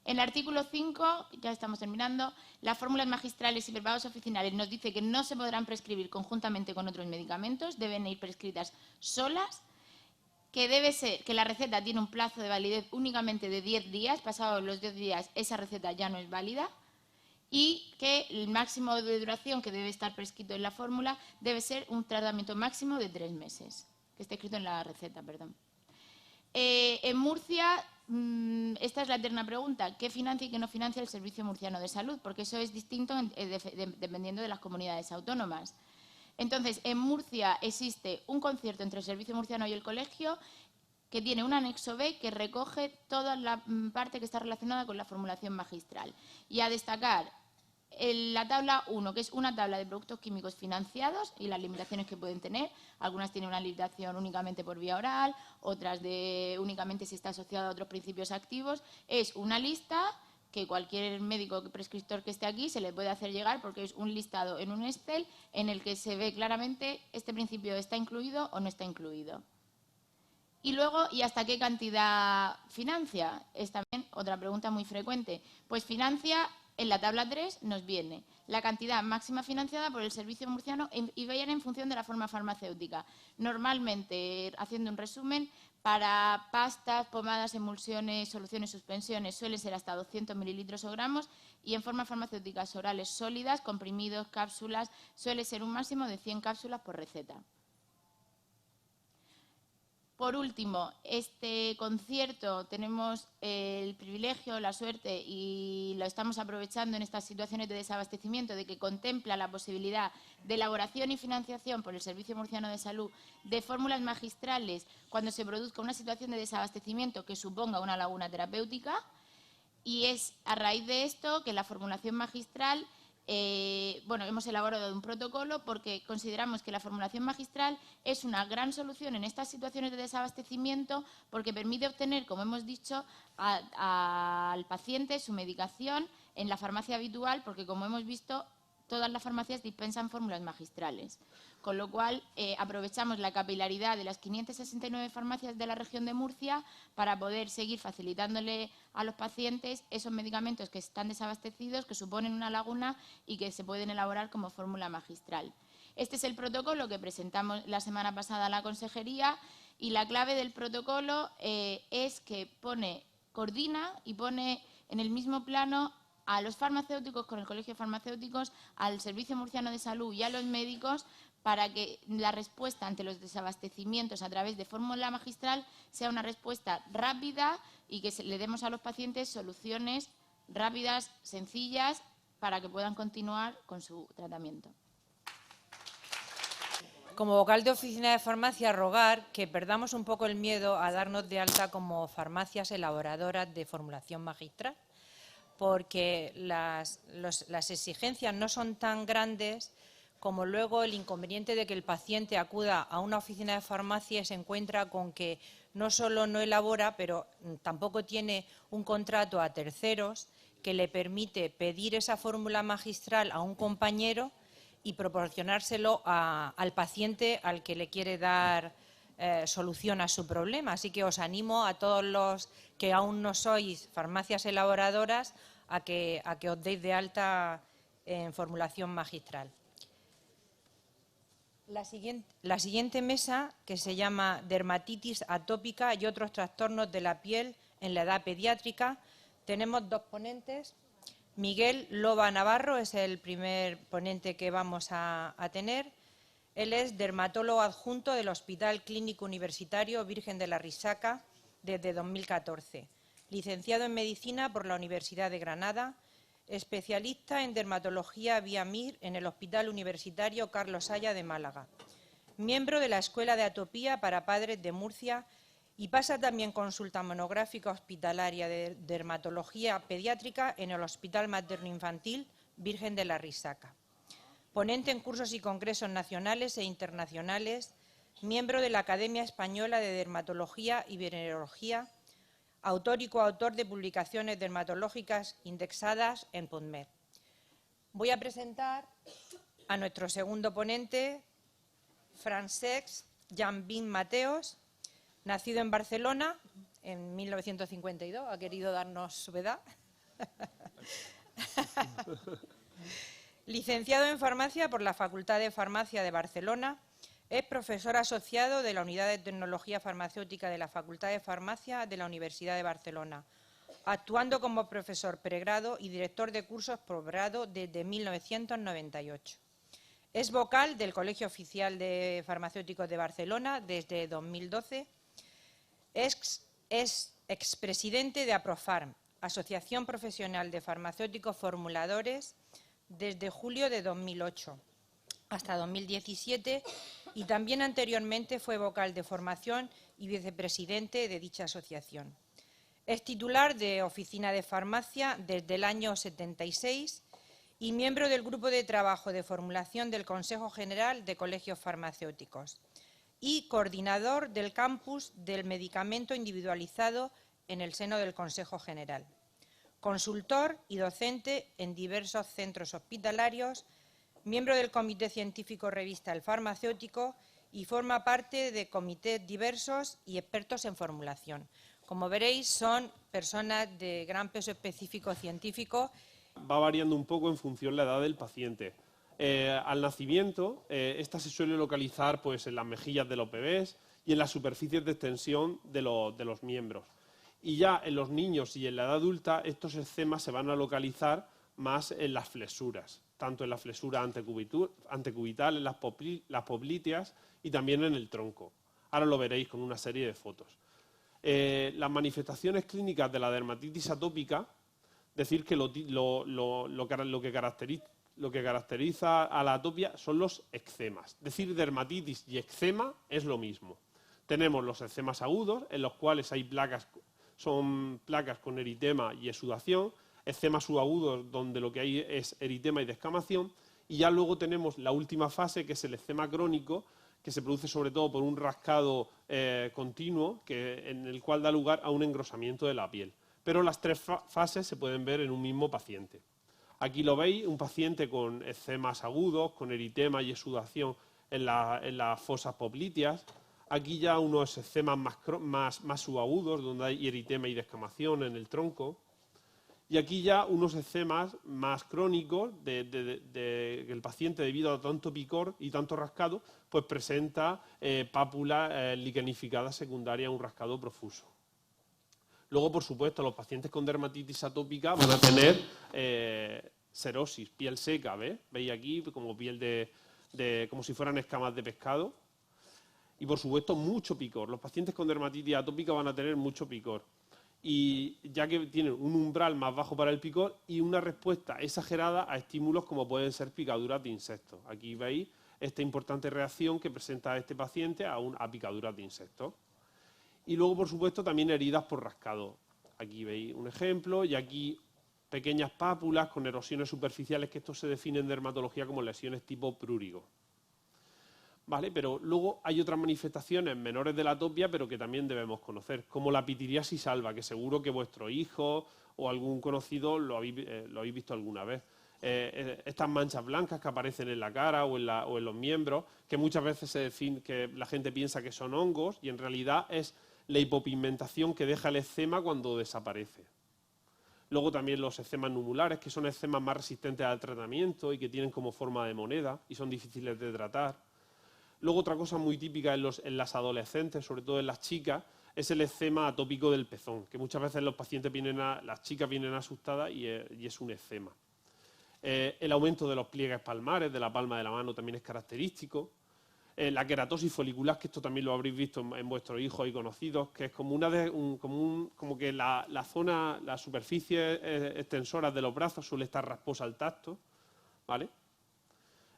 E: En el artículo 5, ya estamos terminando, las fórmulas magistrales y preparados oficinales nos dice que no se podrán prescribir conjuntamente con otros medicamentos, deben ir prescritas solas, que debe ser que la receta tiene un plazo de validez únicamente de 10 días, pasados los 10 días esa receta ya no es válida, y que el máximo de duración que debe estar prescrito en la fórmula debe ser un tratamiento máximo de 3 meses, que esté escrito en la receta, perdón. En Murcia, esta es la eterna pregunta, ¿qué financia y qué no financia el Servicio Murciano de Salud? Porque eso es distinto dependiendo de las comunidades autónomas. Entonces, en Murcia existe un concierto entre el Servicio Murciano y el colegio que tiene un anexo B que recoge toda la parte que está relacionada con la formulación magistral. Y a destacar, la tabla 1, que es una tabla de productos químicos financiados y las limitaciones que pueden tener. Algunas tienen una limitación únicamente por vía oral, otras de únicamente si está asociado a otros principios activos. Es una lista que cualquier médico prescriptor que esté aquí se le puede hacer llegar, porque es un listado en un Excel en el que se ve claramente este principio está incluido o no está incluido. Y luego, ¿y hasta qué cantidad financia? Es también otra pregunta muy frecuente. Pues financia, en la tabla 3 nos viene la cantidad máxima financiada por el Servicio Murciano y viene en función de la forma farmacéutica. Normalmente, haciendo un resumen, para pastas, pomadas, emulsiones, soluciones, suspensiones, suele ser hasta 200 mililitros o gramos, y en formas farmacéuticas orales sólidas, comprimidos, cápsulas, suele ser un máximo de 100 cápsulas por receta. Por último, este concierto tenemos el privilegio, la suerte, y lo estamos aprovechando en estas situaciones de desabastecimiento, de que contempla la posibilidad de elaboración y financiación por el Servicio Murciano de Salud de fórmulas magistrales cuando se produzca una situación de desabastecimiento que suponga una laguna terapéutica. Y es a raíz de esto que la formulación magistral, hemos elaborado un protocolo porque consideramos que la formulación magistral es una gran solución en estas situaciones de desabastecimiento, porque permite obtener, como hemos dicho, al paciente su medicación en la farmacia habitual, porque, como hemos visto, todas las farmacias dispensan fórmulas magistrales. Con lo cual, aprovechamos la capilaridad de las 569 farmacias de la región de Murcia para poder seguir facilitándole a los pacientes esos medicamentos que están desabastecidos, que suponen una laguna y que se pueden elaborar como fórmula magistral. Este es el protocolo que presentamos la semana pasada a la consejería, y la clave del protocolo es que coordina y pone en el mismo plano a los farmacéuticos con el Colegio de Farmacéuticos, al Servicio Murciano de Salud y a los médicos, para que la respuesta ante los desabastecimientos a través de fórmula magistral sea una respuesta rápida y que le demos a los pacientes soluciones rápidas, sencillas, para que puedan continuar con su tratamiento.
F: Como vocal de oficina de farmacia, rogar que perdamos un poco el miedo a darnos de alta como farmacias elaboradoras de formulación magistral, porque las exigencias no son tan grandes como luego el inconveniente de que el paciente acuda a una oficina de farmacia y se encuentra con que no solo no elabora, pero tampoco tiene un contrato a terceros que le permite pedir esa fórmula magistral a un compañero y proporcionárselo al paciente al que le quiere dar solución a su problema. Así que os animo a todos los que aún no sois farmacias elaboradoras a que os deis de alta en formulación magistral. La siguiente mesa, que se llama Dermatitis atópica y otros trastornos de la piel en la edad pediátrica, tenemos dos ponentes. Miguel Loba Navarro es el primer ponente que vamos a tener. Él es dermatólogo adjunto del Hospital Clínico Universitario Virgen de la Risaca desde 2014, licenciado en Medicina por la Universidad de Granada, especialista en dermatología vía MIR en el Hospital Universitario Carlos Haya de Málaga, miembro de la Escuela de Atopía para Padres de Murcia, y pasa también consulta monográfica hospitalaria de dermatología pediátrica en el Hospital Materno Infantil Virgen de la Risaca. Ponente en cursos y congresos nacionales e internacionales, miembro de la Academia Española de Dermatología y Venerología, autor y coautor de publicaciones dermatológicas indexadas en PubMed. Voy a presentar a nuestro segundo ponente, Francesc Llambín Mateos, nacido en Barcelona en 1952, ha querido darnos su edad. Licenciado en Farmacia por la Facultad de Farmacia de Barcelona, es profesor asociado de la Unidad de Tecnología Farmacéutica de la Facultad de Farmacia de la Universidad de Barcelona, actuando como profesor pregrado y director de cursos posgrado desde 1998. Es vocal del Colegio Oficial de Farmacéuticos de Barcelona desde 2012. Es expresidente de Aprofarm, Asociación Profesional de Farmacéuticos Formuladores, desde julio de 2008 hasta 2017, y también anteriormente fue vocal de formación y vicepresidente de dicha asociación. Es titular de Oficina de Farmacia desde el año 76 y miembro del Grupo de Trabajo de Formulación del Consejo General de Colegios Farmacéuticos y coordinador del campus del medicamento individualizado en el seno del Consejo General. Consultor y docente en diversos centros hospitalarios, miembro del Comité Científico Revista El Farmacéutico y forma parte de comités diversos y expertos en formulación. Como veréis, son personas de gran peso específico científico.
G: Va variando un poco en función de la edad del paciente. Al nacimiento, esta se suele localizar pues, en las mejillas de los bebés y en las superficies de extensión de los miembros. Y ya en los niños y en la edad adulta, estos eczemas se van a localizar más en las flesuras, tanto en la flesura antecubital, en las popliteas y también en el tronco. Ahora lo veréis con una serie de fotos. Las manifestaciones clínicas de la dermatitis atópica, decir que lo que caracteriza a la atopia son los eczemas. Decir dermatitis y eczema es lo mismo. Tenemos los eczemas agudos, en los cuales hay son placas con eritema y exudación, eczemas subagudos donde lo que hay es eritema y descamación, y ya luego tenemos la última fase, que es el eczema crónico, que se produce sobre todo por un rascado continuo, en el cual da lugar a un engrosamiento de la piel. Pero las tres fases se pueden ver en un mismo paciente. Aquí lo veis, un paciente con eczemas agudos, con eritema y exudación en las fosas popliteas. Aquí ya unos eczemas más subagudos, donde hay eritema y descamación en el tronco. Y aquí ya unos eczemas más crónicos, que el paciente, debido a tanto picor y tanto rascado, pues presenta pápulas liquenificadas secundarias a un rascado profuso. Luego, por supuesto, los pacientes con dermatitis atópica van a tener serosis, piel seca, ¿ves? Veis aquí como piel como si fueran escamas de pescado. Y, por supuesto, mucho picor. Los pacientes con dermatitis atópica van a tener mucho picor. Y ya que tienen un umbral más bajo para el picor y una respuesta exagerada a estímulos como pueden ser picaduras de insectos. Aquí veis esta importante reacción que presenta este paciente a picaduras de insectos. Y luego, por supuesto, también heridas por rascado. Aquí veis un ejemplo y aquí pequeñas pápulas con erosiones superficiales, que esto se define en dermatología como lesiones tipo prurigo. ¿Vale? Pero luego hay otras manifestaciones menores de la atopia, pero que también debemos conocer, como la pitiriasis alba, que seguro que vuestro hijo o algún conocido lo habéis visto alguna vez. Estas manchas blancas que aparecen en la cara o en los miembros, que muchas veces que la gente piensa que son hongos y en realidad es la hipopigmentación que deja el eczema cuando desaparece. Luego también los eczemas numulares, que son eczemas más resistentes al tratamiento y que tienen como forma de moneda y son difíciles de tratar. Luego otra cosa muy típica en las adolescentes, sobre todo en las chicas, es el eczema atópico del pezón, que muchas veces las chicas vienen asustadas y es un eczema. El aumento de los pliegues palmares, de la palma de la mano, también es característico. La queratosis folicular, que esto también lo habréis visto en vuestros hijos y conocidos, que es como que las superficies extensoras de los brazos suele estar rasposa al tacto, ¿vale?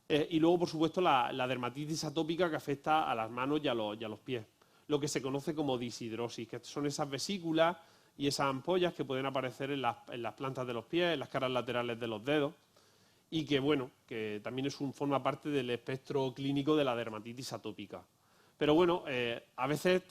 G: Y luego, por supuesto, la dermatitis atópica, que afecta a las manos y a los pies. Lo que se conoce como disidrosis, que son esas vesículas y esas ampollas que pueden aparecer en las plantas de los pies, en las caras laterales de los dedos, y que, bueno, que también forma parte del espectro clínico de la dermatitis atópica. Pero bueno, a veces,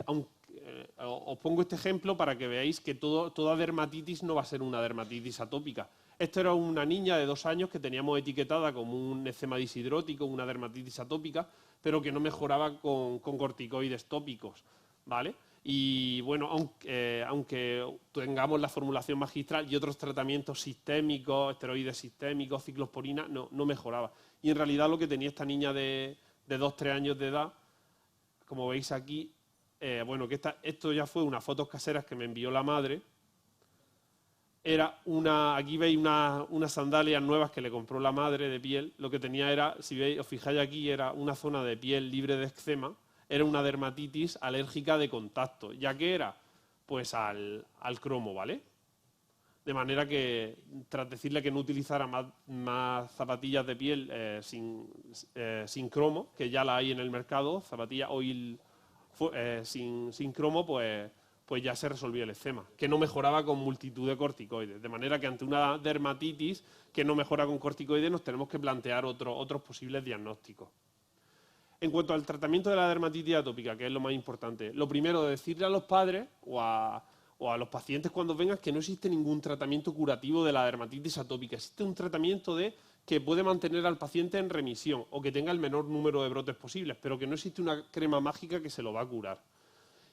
G: os pongo este ejemplo para que veáis que toda dermatitis no va a ser una dermatitis atópica. Esto era una niña de 2 años que teníamos etiquetada como un eczema disidrótico, una dermatitis atópica, pero que no mejoraba con corticoides tópicos, ¿vale? Y bueno, aunque tengamos la formulación magistral y otros tratamientos sistémicos, esteroides sistémicos, ciclosporina, no mejoraba. Y en realidad lo que tenía esta niña de 2-3 años de edad, como veis aquí, bueno, que esto ya fue unas fotos caseras que me envió la madre. Aquí veis unas sandalias nuevas que le compró la madre de piel. Lo que tenía era, si veis, os fijáis aquí, era una zona de piel libre de eczema. Era una dermatitis alérgica de contacto. ¿Ya que era? Pues al cromo, ¿vale? De manera que, tras decirle que no utilizara más zapatillas de piel sin cromo, que ya la hay en el mercado, zapatillas oil sin cromo, pues pues ya se resolvía el eczema, que no mejoraba con multitud de corticoides. De manera que ante una dermatitis que no mejora con corticoides nos tenemos que plantear otros posibles diagnósticos. En cuanto al tratamiento de la dermatitis atópica, que es lo más importante, lo primero, decirle a los padres o a los pacientes cuando vengan que no existe ningún tratamiento curativo de la dermatitis atópica. Existe un tratamiento que puede mantener al paciente en remisión o que tenga el menor número de brotes posibles, pero que no existe una crema mágica que se lo va a curar.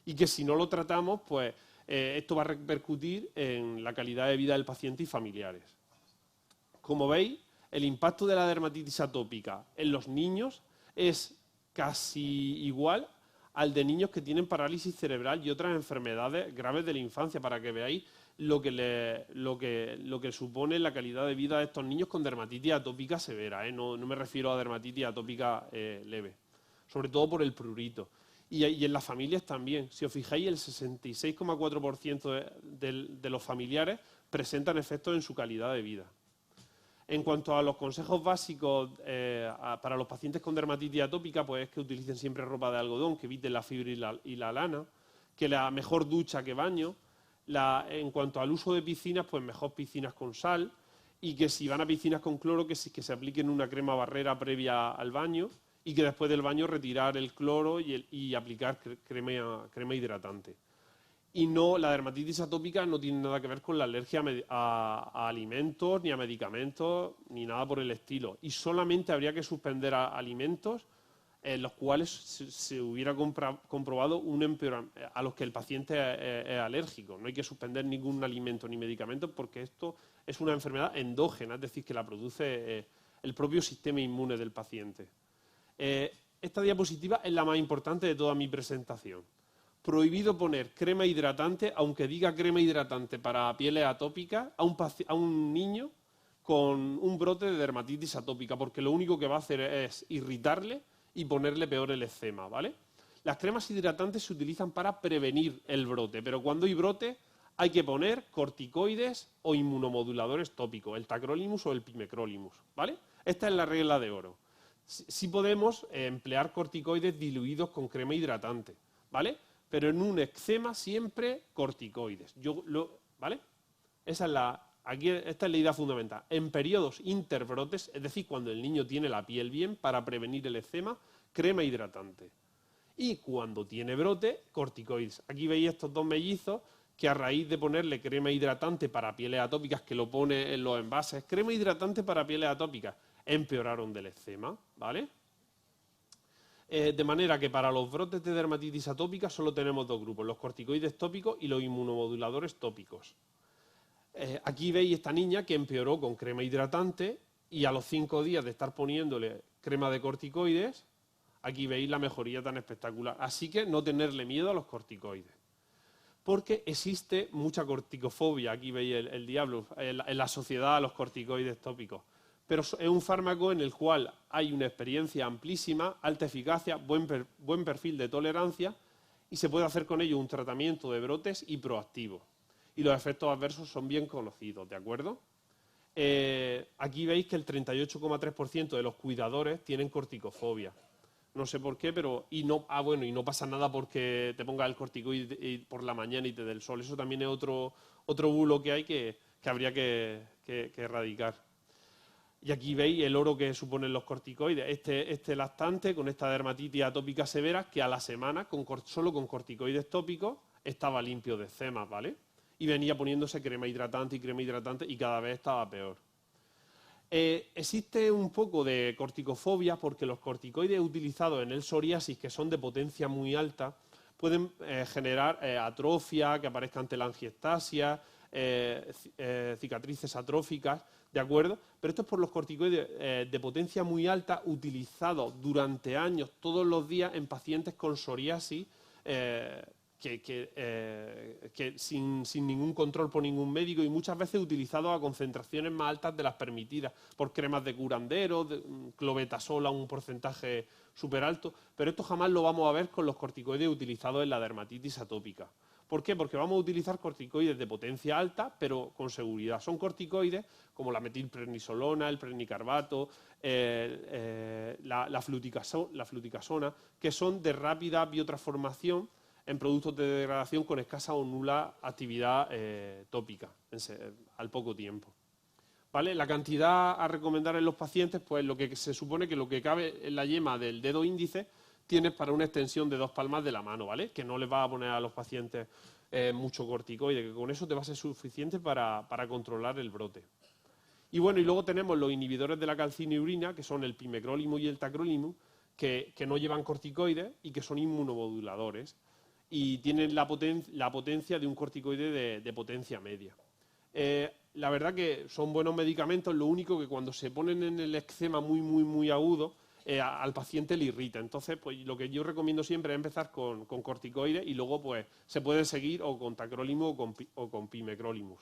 G: Y que si no lo tratamos, pues esto va a repercutir en la calidad de vida del paciente y familiares. Como veis, el impacto de la dermatitis atópica en los niños es casi igual al de niños que tienen parálisis cerebral y otras enfermedades graves de la infancia, para que veáis lo que supone la calidad de vida de estos niños con dermatitis atópica severa. No me refiero a dermatitis atópica leve, sobre todo por el prurito. Y en las familias también. Si os fijáis, el 66,4% de los familiares presentan efectos en su calidad de vida. En cuanto a los consejos básicos para los pacientes con dermatitis atópica, pues es que utilicen siempre ropa de algodón, que eviten la fibra y la lana, que la mejor ducha que baño. En cuanto al uso de piscinas, pues mejor piscinas con sal, y que si van a piscinas con cloro, que se apliquen una crema barrera previa al baño, y que después del baño retirar el cloro y aplicar crema hidratante. Y la dermatitis atópica no tiene nada que ver con la alergia a alimentos, ni a medicamentos, ni nada por el estilo. Y solamente habría que suspender alimentos en los cuales se hubiera comprobado un empeoramiento, a los que el paciente es alérgico. No hay que suspender ningún alimento ni medicamento, porque esto es una enfermedad endógena, es decir, que la produce el propio sistema inmune del paciente. Esta diapositiva es la más importante de toda mi presentación. Prohibido poner crema hidratante, aunque diga crema hidratante para pieles atópicas, a un niño con un brote de dermatitis atópica, porque lo único que va a hacer es irritarle y ponerle peor el eczema, ¿vale? Las cremas hidratantes se utilizan para prevenir el brote, pero cuando hay brote hay que poner corticoides o inmunomoduladores tópicos, el tacrolimus o el pimecrolimus, ¿vale? Esta es la regla de oro. Sí podemos emplear corticoides diluidos con crema hidratante, ¿vale? Pero en un eczema siempre corticoides, ¿vale? Esta es la idea fundamental. En periodos interbrotes, es decir, cuando el niño tiene la piel bien, para prevenir el eczema, crema hidratante. Y cuando tiene brote, corticoides. Aquí veis estos dos mellizos que a raíz de ponerle crema hidratante para pieles atópicas, que lo pone en los envases, crema hidratante para pieles atópicas, empeoraron del eczema, ¿vale? De manera que para los brotes de dermatitis atópica solo tenemos dos grupos, los corticoides tópicos y los inmunomoduladores tópicos. Aquí veis esta niña que empeoró con crema hidratante y a los 5 días de estar poniéndole crema de corticoides, aquí veis la mejoría tan espectacular. Así que no tenerle miedo a los corticoides. Porque existe mucha corticofobia, aquí veis el diablo, en la sociedad a los corticoides tópicos. Pero es un fármaco en el cual hay una experiencia amplísima, alta eficacia, buen perfil de tolerancia, y se puede hacer con ello un tratamiento de brotes y proactivo. Y los efectos adversos son bien conocidos, ¿de acuerdo? Aquí veis que el 38,3% de los cuidadores tienen corticofobia. No sé por qué, pero y no pasa nada porque te pongas el corticoide por la mañana y te dé el sol. Eso también es otro bulo que hay que habría que erradicar. Y aquí veis el oro que suponen los corticoides. Este lactante con esta dermatitis atópica severa, que a la semana, solo con corticoides tópicos, estaba limpio de eczemas, ¿vale? Y venía poniéndose crema hidratante y cada vez estaba peor. Existe un poco de corticofobia porque los corticoides utilizados en el psoriasis, que son de potencia muy alta, pueden generar atrofia, que aparezcan telangiectasia, cicatrices atróficas, ¿de acuerdo? Pero esto es por los corticoides de potencia muy alta utilizados durante años, todos los días, en pacientes con psoriasis, que sin ningún control por ningún médico, y muchas veces utilizados a concentraciones más altas de las permitidas, por cremas de curandero, clobetasol a un porcentaje súper alto, pero esto jamás lo vamos a ver con los corticoides utilizados en la dermatitis atópica. ¿Por qué? Porque vamos a utilizar corticoides de potencia alta, pero con seguridad. Son corticoides como la metilprednisolona, el prednicarbato, la fluticasona, que son de rápida biotransformación en productos de degradación con escasa o nula actividad tópica al poco tiempo. ¿Vale? La cantidad a recomendar en los pacientes, pues lo que se supone que lo que cabe en la yema del dedo índice tienes para una extensión de 2 palmas de la mano, ¿vale? Que no les va a poner a los pacientes mucho corticoide, que con eso te va a ser suficiente para controlar el brote. Y bueno, y luego tenemos los inhibidores de la calcineurina, que son el pimecrolimus y el tacrolimus, que no llevan corticoides y que son inmunomoduladores y tienen la potencia de un corticoide de potencia media. La verdad que son buenos medicamentos, lo único que cuando se ponen en el eczema muy agudo, al paciente le irrita. Entonces, pues lo que yo recomiendo siempre es empezar con corticoides y luego pues se puede seguir o con tacrolimus o con pimecrolimus.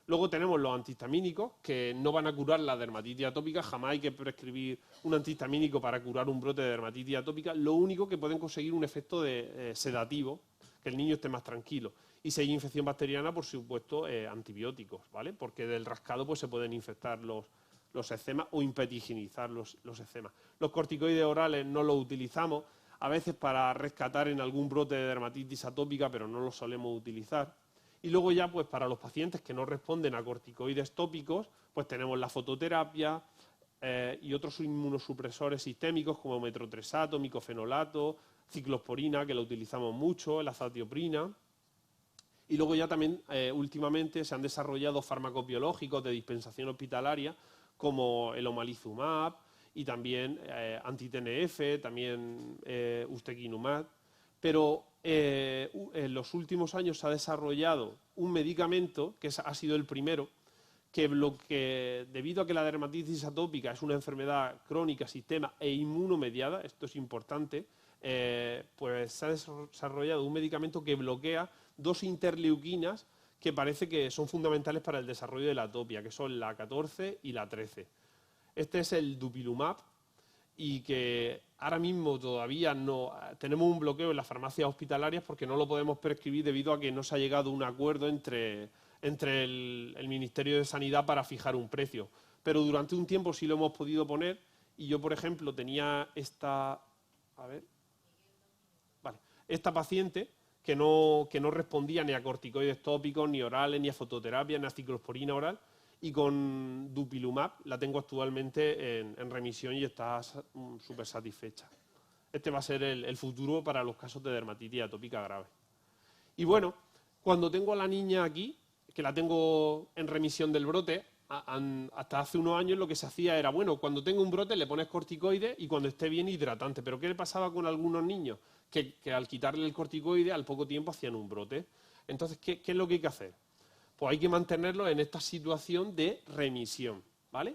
G: Luego tenemos los antihistamínicos, que no van a curar la dermatitis atópica, jamás hay que prescribir un antihistamínico para curar un brote de dermatitis atópica, lo único que pueden conseguir un efecto sedativo, que el niño esté más tranquilo. Y si hay infección bacteriana, por supuesto, antibióticos, ¿vale? Porque del rascado pues se pueden infectar los eczemas o impetiginizar los eczemas. Los corticoides orales no los utilizamos, a veces para rescatar en algún brote de dermatitis atópica, pero no los solemos utilizar. Y luego ya, pues para los pacientes que no responden a corticoides tópicos, pues tenemos la fototerapia y otros inmunosupresores sistémicos como metrotresato, micofenolato, ciclosporina, que lo utilizamos mucho, la azatioprina. Y luego ya también últimamente se han desarrollado fármacos biológicos de dispensación hospitalaria como el omalizumab y también anti-TNF, también ustekinumab. Pero en los últimos años se ha desarrollado un medicamento, que ha sido el primero, que debido a que la dermatitis atópica es una enfermedad crónica, sistema e inmunomediada, esto es importante, pues se ha desarrollado un medicamento que bloquea 2 interleuquinas que parece que son fundamentales para el desarrollo de la atopia, que son la 14 y la 13. Este es el dupilumab y que ahora mismo todavía no tenemos un bloqueo en las farmacias hospitalarias porque no lo podemos prescribir debido a que no se ha llegado a un acuerdo entre el Ministerio de Sanidad para fijar un precio. Pero durante un tiempo sí lo hemos podido poner y yo, por ejemplo, tenía esta paciente que no respondía ni a corticoides tópicos, ni orales, ni a fototerapia, ni a ciclosporina oral, y con dupilumab la tengo actualmente en remisión y está súper satisfecha. Este va a ser el futuro para los casos de dermatitis atópica grave. Y bueno, cuando tengo a la niña aquí, que la tengo en remisión del brote, hasta hace unos años lo que se hacía era, bueno, cuando tengo un brote le pones corticoide y cuando esté bien hidratante. Pero ¿qué le pasaba con algunos niños? Que al quitarle el corticoide al poco tiempo hacían un brote. Entonces, ¿qué es lo que hay que hacer? Pues hay que mantenerlo en esta situación de remisión, ¿vale?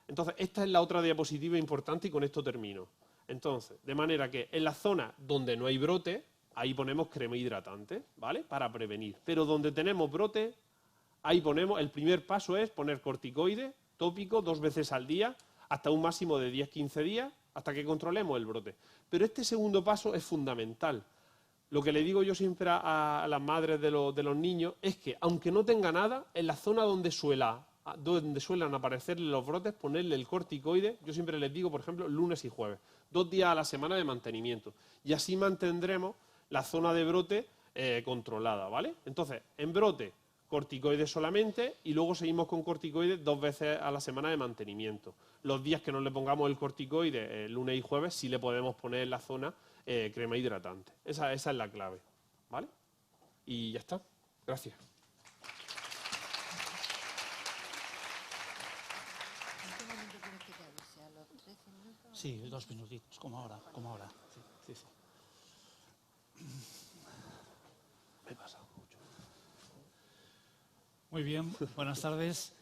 G: Entonces, esta es la otra diapositiva importante y con esto termino. Entonces, de manera que en la zona donde no hay brote, ahí ponemos crema hidratante, ¿vale? Para prevenir. Pero donde tenemos brote, ahí ponemos, el primer paso es poner corticoide tópico 2 veces al día, hasta un máximo de 10-15 días, hasta que controlemos el brote. Pero este segundo paso es fundamental. Lo que le digo yo siempre a las madres de los niños es que, aunque no tenga nada, en la zona donde suelan aparecerle los brotes, ponerle el corticoide, yo siempre les digo, por ejemplo, lunes y jueves, 2 días a la semana de mantenimiento. Y así mantendremos la zona de brote controlada, ¿vale? Entonces, en brote, corticoides solamente y luego seguimos con corticoides 2 veces a la semana de mantenimiento. Los días que no le pongamos el corticoide, lunes y jueves, sí le podemos poner en la zona crema hidratante. Esa es la clave, ¿vale? Y ya está. Gracias.
H: Sí, 2 minutitos, como ahora. Sí.
G: Me he pasado mucho.
H: Muy bien, buenas tardes.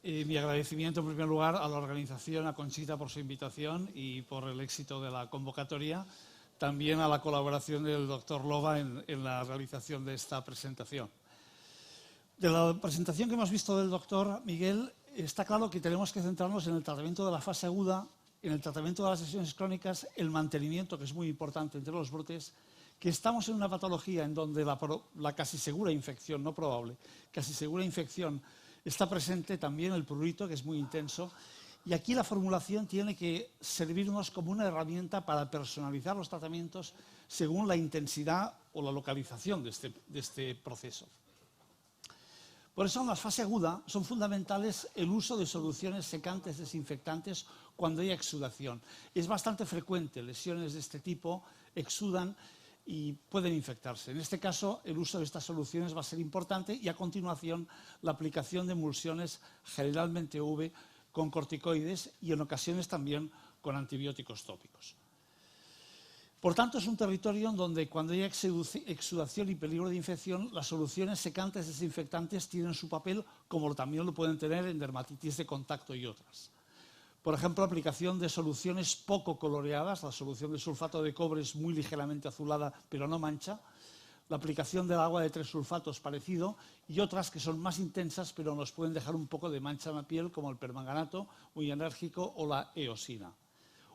H: Mi agradecimiento en primer lugar a la organización, a Conchita por su invitación y por el éxito de la convocatoria. También a la colaboración del doctor Loba en la realización de esta presentación. De la presentación que hemos visto del doctor Miguel, está claro que tenemos que centrarnos en el tratamiento de la fase aguda, en el tratamiento de las lesiones crónicas, el mantenimiento, que es muy importante entre los brotes, que estamos en una patología en donde la casi segura infección, no probable, casi segura infección, está presente también el prurito, que es muy intenso, Y aquí la formulación tiene que servirnos como una herramienta para personalizar los tratamientos según la intensidad o la localización de este proceso. Por eso en la fase aguda son fundamentales el uso de soluciones secantes desinfectantes cuando hay exudación. Es bastante frecuente, lesiones de este tipo exudan y pueden infectarse. En este caso, el uso de estas soluciones va a ser importante y a continuación la aplicación de emulsiones generalmente UV con corticoides y en ocasiones también con antibióticos tópicos. Por tanto, es un territorio en donde cuando hay exudación y peligro de infección, las soluciones secantes desinfectantes tienen su papel, como también lo pueden tener en dermatitis de contacto y otras. Por ejemplo, aplicación de soluciones poco coloreadas, la solución de sulfato de cobre es muy ligeramente azulada pero no mancha, la aplicación del agua de 3 sulfatos parecido y otras que son más intensas pero nos pueden dejar un poco de mancha en la piel como el permanganato muy enérgico o la eosina.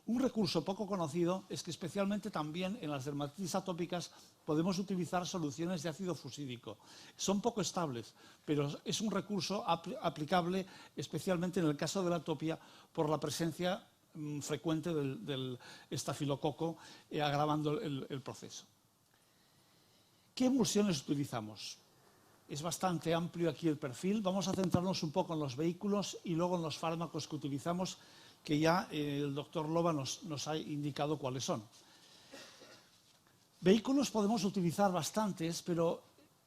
H: Un recurso poco conocido es que especialmente también en las dermatitis atópicas podemos utilizar soluciones de ácido fusídico. Son poco estables, pero es un recurso aplicable especialmente en el caso de la atopia por la presencia frecuente del estafilococo agravando el proceso. ¿Qué emulsiones utilizamos? Es bastante amplio aquí el perfil. Vamos a centrarnos un poco en los vehículos y luego en los fármacos que utilizamos, que ya el doctor Loba nos ha indicado cuáles son. Vehículos podemos utilizar bastantes, pero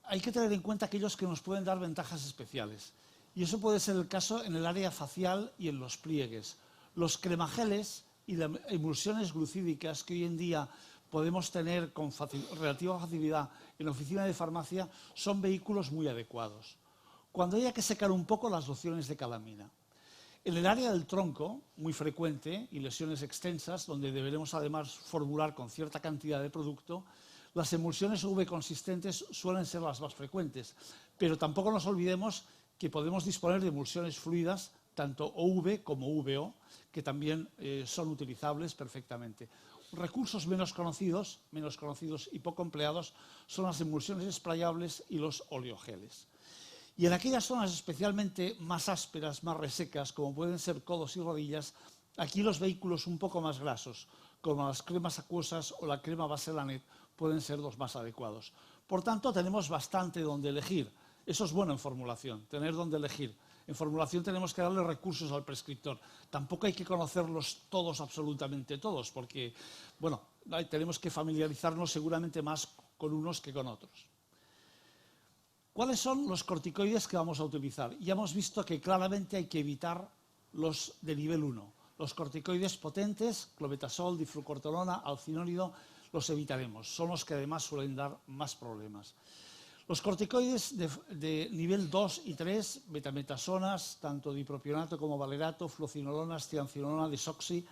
H: hay que tener en cuenta aquellos que nos pueden dar ventajas especiales. Y eso puede ser el caso en el área facial y en los pliegues. Los cremageles y las emulsiones glucídicas que hoy en día podemos tener con relativa facilidad en la oficina de farmacia son vehículos muy adecuados. Cuando haya que secar un poco, las lociones de calamina. En el área del tronco, muy frecuente, y lesiones extensas, donde deberemos además formular con cierta cantidad de producto, las emulsiones UV consistentes suelen ser las más frecuentes, pero tampoco nos olvidemos que podemos disponer de emulsiones fluidas, tanto OV como VO, que también son utilizables perfectamente. Recursos menos conocidos y poco empleados son las emulsiones sprayables y los oleogeles. Y en aquellas zonas especialmente más ásperas, más resecas, como pueden ser codos y rodillas, aquí los vehículos un poco más grasos, como las cremas acuosas o la crema Baselanet, pueden ser los más adecuados. Por tanto, tenemos bastante donde elegir. Eso es bueno en formulación, tener donde elegir. En formulación tenemos que darle recursos al prescriptor. Tampoco hay que conocerlos todos, absolutamente todos, porque, bueno, tenemos que familiarizarnos seguramente más con unos que con otros. ¿Cuáles son los corticoides que vamos a utilizar? Ya hemos visto que claramente hay que evitar los de nivel 1. Los corticoides potentes, clobetasol, diflucortolona, alcinólido, los evitaremos. Son los que además suelen dar más problemas. Los corticoides de nivel 2 y 3, betametasonas, tanto dipropionato como valerato, fluocinolonas, tiancinolona, desoxi,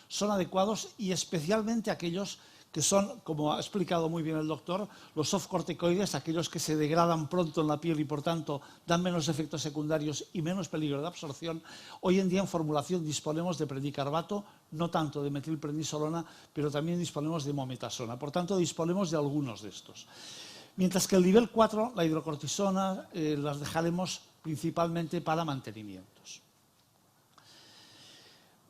H: son adecuados y especialmente aquellos que son, como ha explicado muy bien el doctor, los soft corticoides, aquellos que se degradan pronto en la piel y por tanto dan menos efectos secundarios y menos peligro de absorción. Hoy en día en formulación disponemos de predicarbato, no tanto de metilprednisolona, pero también disponemos de mometasona. Por tanto, disponemos de algunos de estos. Mientras que el nivel 4, la hidrocortisona, las dejaremos principalmente para mantenimientos.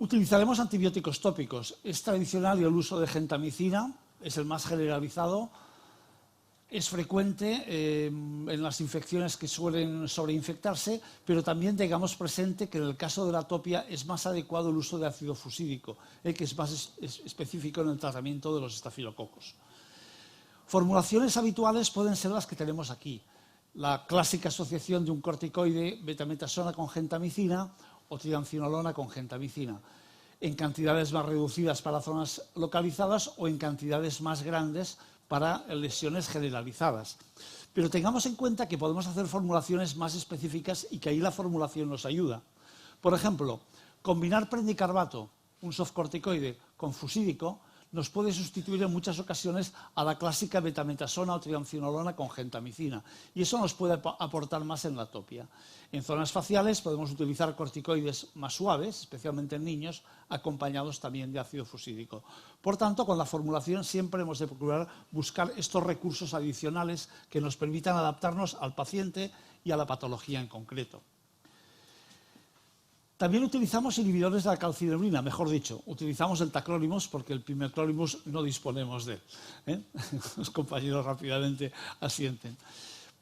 H: Utilizaremos antibióticos tópicos. Es tradicional el uso de gentamicina, es el más generalizado. Es frecuente en las infecciones que suelen sobreinfectarse, pero también tengamos presente que en el caso de la atopia es más adecuado el uso de ácido fusídico, que es más específico en el tratamiento de los estafilococos. Formulaciones habituales pueden ser las que tenemos aquí. La clásica asociación de un corticoide betametasona con gentamicina o triancinolona con gentamicina, en cantidades más reducidas para zonas localizadas o en cantidades más grandes para lesiones generalizadas. Pero tengamos en cuenta que podemos hacer formulaciones más específicas y que ahí la formulación nos ayuda. Por ejemplo, combinar predicarbato, un soft corticoide, con fusídico, nos puede sustituir en muchas ocasiones a la clásica betametasona o triancinolona con gentamicina y eso nos puede aportar más en la atopia. En zonas faciales podemos utilizar corticoides más suaves, especialmente en niños, acompañados también de ácido fusídico. Por tanto, con la formulación siempre hemos de procurar buscar estos recursos adicionales que nos permitan adaptarnos al paciente y a la patología en concreto. También utilizamos inhibidores de la calcineurina, mejor dicho, utilizamos el tacrolimus porque el pimecrolimus no disponemos de él. Los compañeros rápidamente asienten.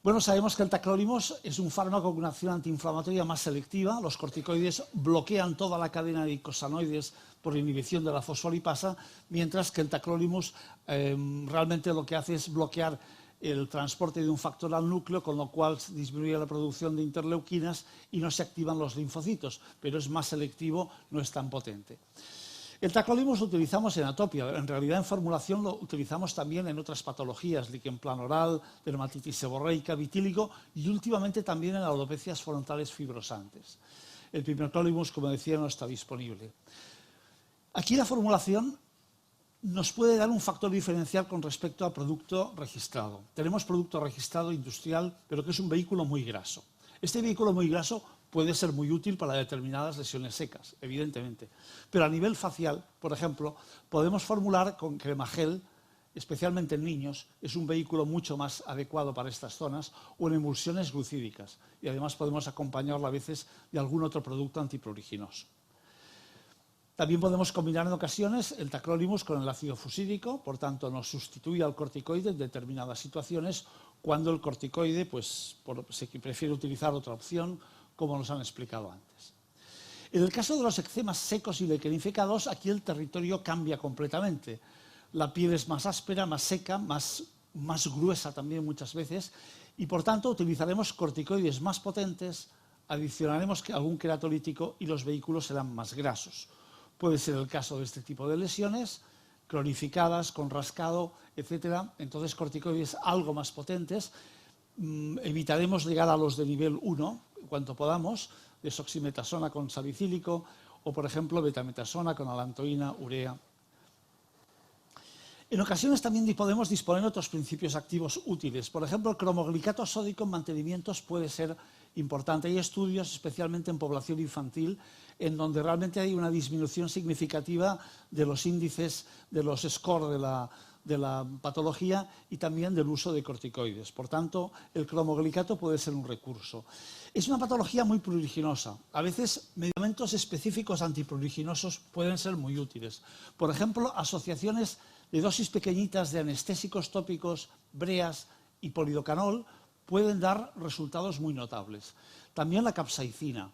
H: Bueno, sabemos que el tacrolimus es un fármaco con una acción antiinflamatoria más selectiva. Los corticoides bloquean toda la cadena de icosanoides por inhibición de la fosfolipasa, mientras que el tacrolimus realmente lo que hace es bloquear el transporte de un factor al núcleo, con lo cual disminuye la producción de interleuquinas y no se activan los linfocitos, pero es más selectivo, no es tan potente. El tacrolimus lo utilizamos en atopia, en realidad en formulación lo utilizamos también en otras patologías, líquen planoral, dermatitis seborreica, vitíligo y últimamente también en alopecias frontales fibrosantes. El pimecrolimus, como decía, no está disponible. Aquí la formulación nos puede dar un factor diferencial con respecto a producto registrado. Tenemos producto registrado industrial, pero que es un vehículo muy graso. Este vehículo muy graso puede ser muy útil para determinadas lesiones secas, evidentemente. Pero a nivel facial, por ejemplo, podemos formular con cremagel, especialmente en niños, es un vehículo mucho más adecuado para estas zonas, o en emulsiones glucídicas. Y además podemos acompañarlo a veces de algún otro producto antipruriginoso. También podemos combinar en ocasiones el tacrolimus con el ácido fusídico, por tanto nos sustituye al corticoide en determinadas situaciones cuando el corticoide se prefiere utilizar otra opción, como nos han explicado antes. En el caso de los eczemas secos y liquenificados, aquí el territorio cambia completamente. La piel es más áspera, más seca, más gruesa también muchas veces, y por tanto utilizaremos corticoides más potentes, adicionaremos algún queratolítico y los vehículos serán más grasos. Puede ser el caso de este tipo de lesiones, cronificadas, con rascado, etc. Entonces, corticoides algo más potentes. Evitaremos llegar a los de nivel 1, cuanto podamos, desoximetasona con salicílico o, por ejemplo, betametasona con alantoína, urea. En ocasiones también podemos disponer de otros principios activos útiles. Por ejemplo, el cromoglicato sódico en mantenimientos puede ser importante. Hay estudios, especialmente en población infantil, en donde realmente hay una disminución significativa de los índices, de los scores de la patología y también del uso de corticoides. Por tanto, el cromoglicato puede ser un recurso. Es una patología muy pruriginosa. A veces, medicamentos específicos antipruriginosos pueden ser muy útiles. Por ejemplo, asociaciones de dosis pequeñitas de anestésicos tópicos, breas y polidocanol pueden dar resultados muy notables. También la capsaicina.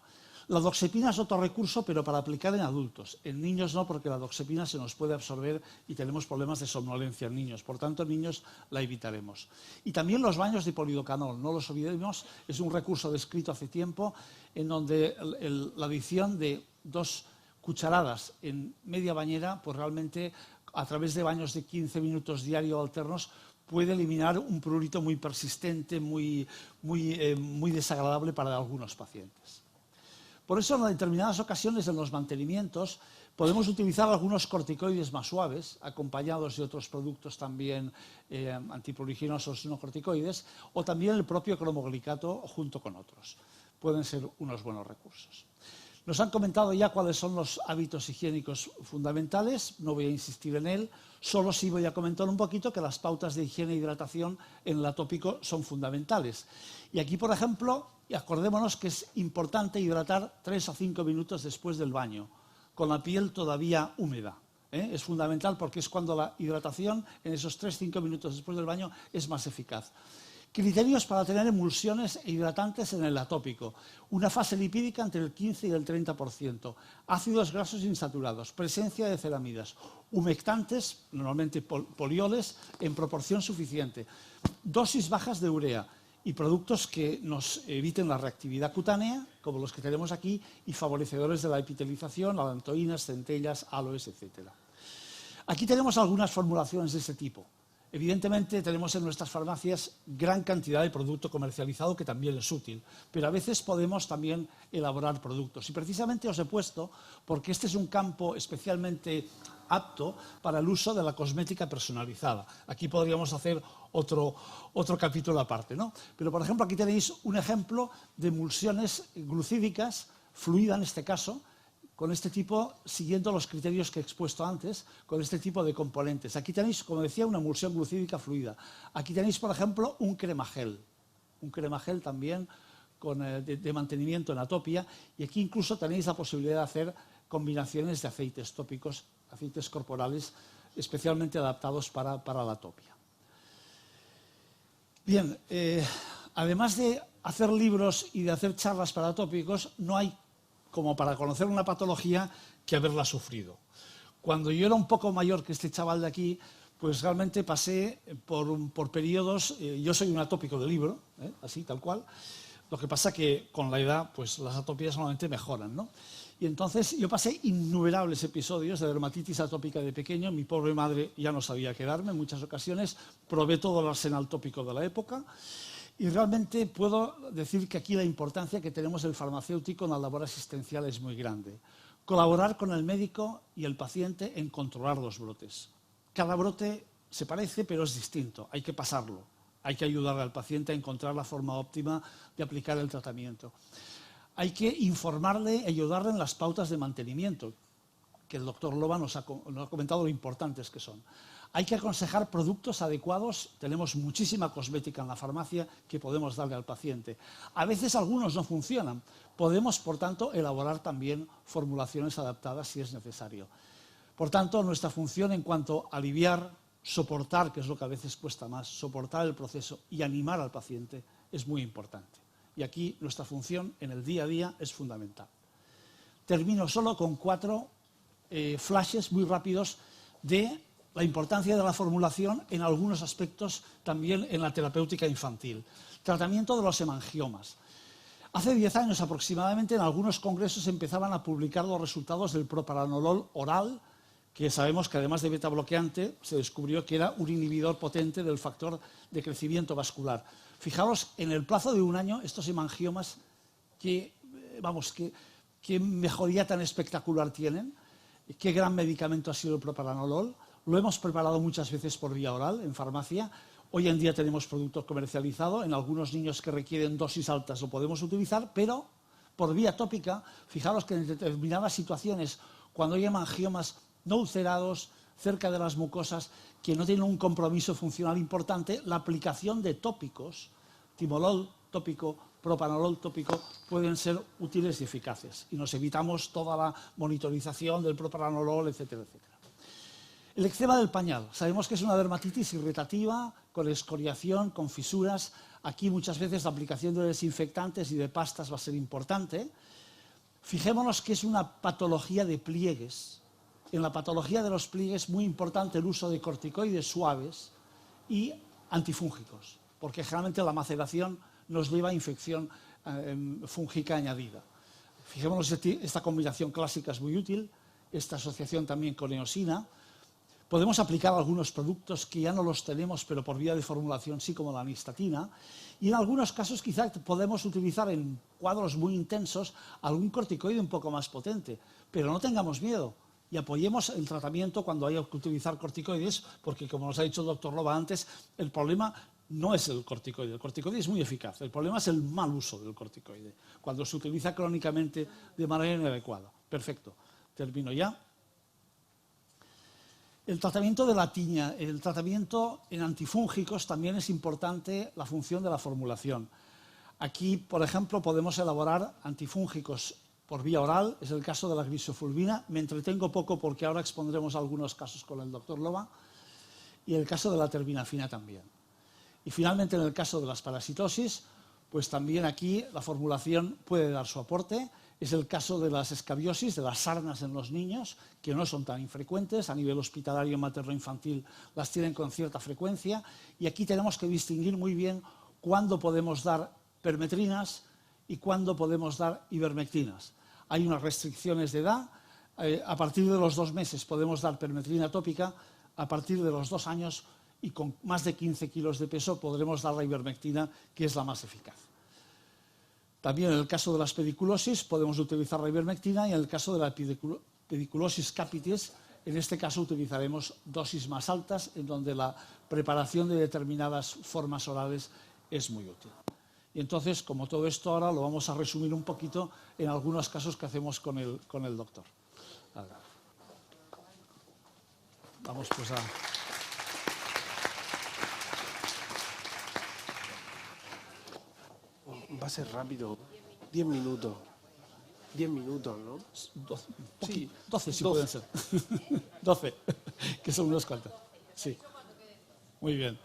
H: La doxepina es otro recurso, pero para aplicar en adultos. En niños no, porque la doxepina se nos puede absorber y tenemos problemas de somnolencia en niños. Por tanto, en niños la evitaremos. Y también los baños de polidocanol, no los olvidemos, es un recurso descrito hace tiempo en donde la adición de 2 cucharadas en media bañera, pues realmente a través de baños de 15 minutos diarios alternos, puede eliminar un prurito muy persistente, muy desagradable para algunos pacientes. Por eso, en determinadas ocasiones, en los mantenimientos, podemos utilizar algunos corticoides más suaves, acompañados de otros productos también antipruriginosos no corticoides, o también el propio cromoglicato junto con otros. Pueden ser unos buenos recursos. Nos han comentado ya cuáles son los hábitos higiénicos fundamentales, no voy a insistir en él, solo sí voy a comentar un poquito que las pautas de higiene e hidratación en el atópico son fundamentales. Y aquí, por ejemplo, acordémonos que es importante hidratar 3 a 5 minutos después del baño, con la piel todavía húmeda. Es fundamental porque es cuando la hidratación en esos 3-5 minutos después del baño es más eficaz. Criterios para tener emulsiones e hidratantes en el atópico. Una fase lipídica entre el 15 y el 30%. Ácidos grasos insaturados. Presencia de ceramidas. Humectantes, normalmente polioles, en proporción suficiente. Dosis bajas de urea. Y productos que nos eviten la reactividad cutánea, como los que tenemos aquí, y favorecedores de la epitelización, alantoínas, centellas, aloes, etc. Aquí tenemos algunas formulaciones de este tipo. Evidentemente tenemos en nuestras farmacias gran cantidad de producto comercializado que también es útil, pero a veces podemos también elaborar productos. Y precisamente os he puesto, porque este es un campo especialmente apto para el uso de la cosmética personalizada. Aquí podríamos hacer otro capítulo aparte, ¿no? Pero, por ejemplo, aquí tenéis un ejemplo de emulsiones glucídicas, fluida en este caso, con este tipo, siguiendo los criterios que he expuesto antes, con este tipo de componentes. Aquí tenéis, como decía, una emulsión glucídica fluida. Aquí tenéis, por ejemplo, un cremagel también de mantenimiento en atopia, y aquí incluso tenéis la posibilidad de hacer combinaciones de aceites tópicos, aceites corporales especialmente adaptados para la atopia. Bien, además de hacer libros y de hacer charlas para atópicos, no hay, como para conocer una patología, que haberla sufrido. Cuando yo era un poco mayor que este chaval de aquí, pues realmente pasé por periodos, yo soy un atópico de libro, así, tal cual. Lo que pasa que con la edad, pues las atopías normalmente mejoran, ¿no? Y entonces yo pasé innumerables episodios de dermatitis atópica de pequeño. Mi pobre madre ya no sabía qué darme en muchas ocasiones. Probé todo el arsenal tópico de la época. Y realmente puedo decir que aquí la importancia que tenemos el farmacéutico en la labor asistencial es muy grande. Colaborar con el médico y el paciente en controlar los brotes. Cada brote se parece, pero es distinto. Hay que pasarlo. Hay que ayudarle al paciente a encontrar la forma óptima de aplicar el tratamiento. Hay que informarle y ayudarle en las pautas de mantenimiento, que el doctor Loba nos ha comentado lo importantes que son. Hay que aconsejar productos adecuados. Tenemos muchísima cosmética en la farmacia que podemos darle al paciente. A veces algunos no funcionan. Podemos, por tanto, elaborar también formulaciones adaptadas si es necesario. Por tanto, nuestra función en cuanto a aliviar, soportar, que es lo que a veces cuesta más, soportar el proceso y animar al paciente es muy importante. Y aquí nuestra función en el día a día es fundamental. Termino solo con 4 flashes muy rápidos de la importancia de la formulación en algunos aspectos también en la terapéutica infantil. Tratamiento de los hemangiomas. Hace 10 años aproximadamente en algunos congresos empezaban a publicar los resultados del propranolol oral, que sabemos que además de beta bloqueante se descubrió que era un inhibidor potente del factor de crecimiento vascular. Fijaros, en el plazo de un año, estos hemangiomas, qué mejoría tan espectacular tienen, qué gran medicamento ha sido el propranolol. Lo hemos preparado muchas veces por vía oral en farmacia. Hoy en día tenemos producto comercializado. En algunos niños que requieren dosis altas lo podemos utilizar, pero por vía tópica, fijaros que en determinadas situaciones, cuando hay hemangiomas no ulcerados, cerca de las mucosas, que no tienen un compromiso funcional importante, la aplicación de tópicos, timolol tópico, propranolol tópico, pueden ser útiles y eficaces. Y nos evitamos toda la monitorización del propranolol, etcétera, etcétera. El eczema del pañal. Sabemos que es una dermatitis irritativa, con escoriación, con fisuras. Aquí muchas veces la aplicación de desinfectantes y de pastas va a ser importante. Fijémonos que es una patología de pliegues. En la patología de los pliegues es muy importante el uso de corticoides suaves y antifúngicos, porque generalmente la maceración nos lleva a infección fúngica añadida. Fijémonos, esta combinación clásica es muy útil, esta asociación también con eosina. Podemos aplicar algunos productos que ya no los tenemos, pero por vía de formulación sí, como la anistatina. Y en algunos casos quizá podemos utilizar en cuadros muy intensos algún corticoide un poco más potente, pero no tengamos miedo. Y apoyemos el tratamiento cuando haya que utilizar corticoides, porque como nos ha dicho el doctor Loba antes, el problema no es el corticoide es muy eficaz, el problema es el mal uso del corticoide, cuando se utiliza crónicamente de manera inadecuada. Perfecto, termino ya. El tratamiento de la tiña, el tratamiento en antifúngicos también es importante la función de la formulación. Aquí, por ejemplo, podemos elaborar antifúngicos por vía oral, es el caso de la grisofulvina. Me entretengo poco porque ahora expondremos algunos casos con el doctor Loba, y el caso de la terbinafina también. Y finalmente, en el caso de las parasitosis, pues también aquí la formulación puede dar su aporte. Es el caso de las escabiosis, de las sarnas en los niños, que no son tan infrecuentes. A nivel hospitalario materno-infantil las tienen con cierta frecuencia. Y aquí tenemos que distinguir muy bien cuándo podemos dar permetrinas y cuándo podemos dar ivermectinas. Hay unas restricciones de edad. A partir de los 2 meses podemos dar permetrina tópica. A partir de los 2 años y con más de 15 kilos de peso podremos dar la ivermectina, que es la más eficaz. También en el caso de las pediculosis podemos utilizar la ivermectina, y en el caso de la pediculosis capitis, en este caso utilizaremos dosis más altas, en donde la preparación de determinadas formas orales es muy útil. Y entonces, como todo esto ahora lo vamos a resumir un poquito en algunos casos que hacemos con el doctor. Vamos pues a...
G: va a ser rápido. 10 minutos. 10 minutos, ¿no?
H: 12,
G: Sí,
H: 12 sí
G: 12.
H: pueden ser. 12, que son unos cuantos. Sí. Muy bien.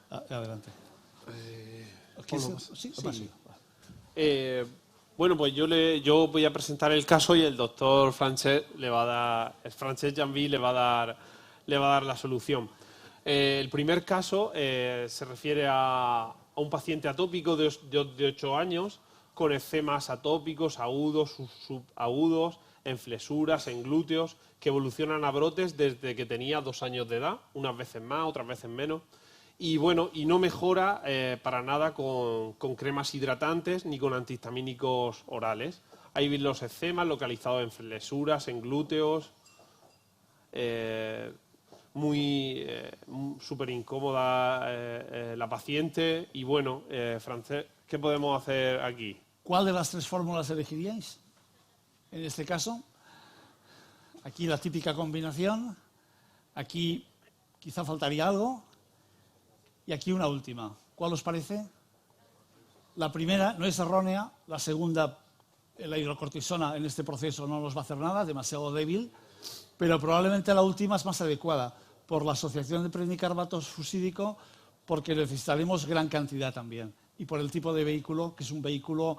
H: Adelante. Sí, sí.
G: Bueno, pues yo voy a presentar el caso y el doctor Francesc le va a dar, Francesc Janví le va a dar la solución. El primer caso se refiere a un paciente atópico de 8 años con eczemas atópicos agudos, subagudos, en flesuras, en glúteos, que evolucionan a brotes desde que tenía 2 años de edad, unas veces más, otras veces menos. Y bueno, y no mejora para nada con cremas hidratantes ni con antihistamínicos orales. Hay los eczemas localizados en flesuras, en glúteos, súper incómoda la paciente. Y bueno, Francesc, ¿qué podemos hacer aquí?
H: ¿Cuál de las 3 fórmulas elegiríais? En este caso, aquí la típica combinación, aquí quizá faltaría algo, y aquí una última. ¿Cuál os parece? La primera no es errónea, la segunda, la hidrocortisona en este proceso no nos va a hacer nada, demasiado débil, pero probablemente la última es más adecuada por la asociación de predicarbato fusídico, porque necesitaremos gran cantidad también, y por el tipo de vehículo, que es un vehículo,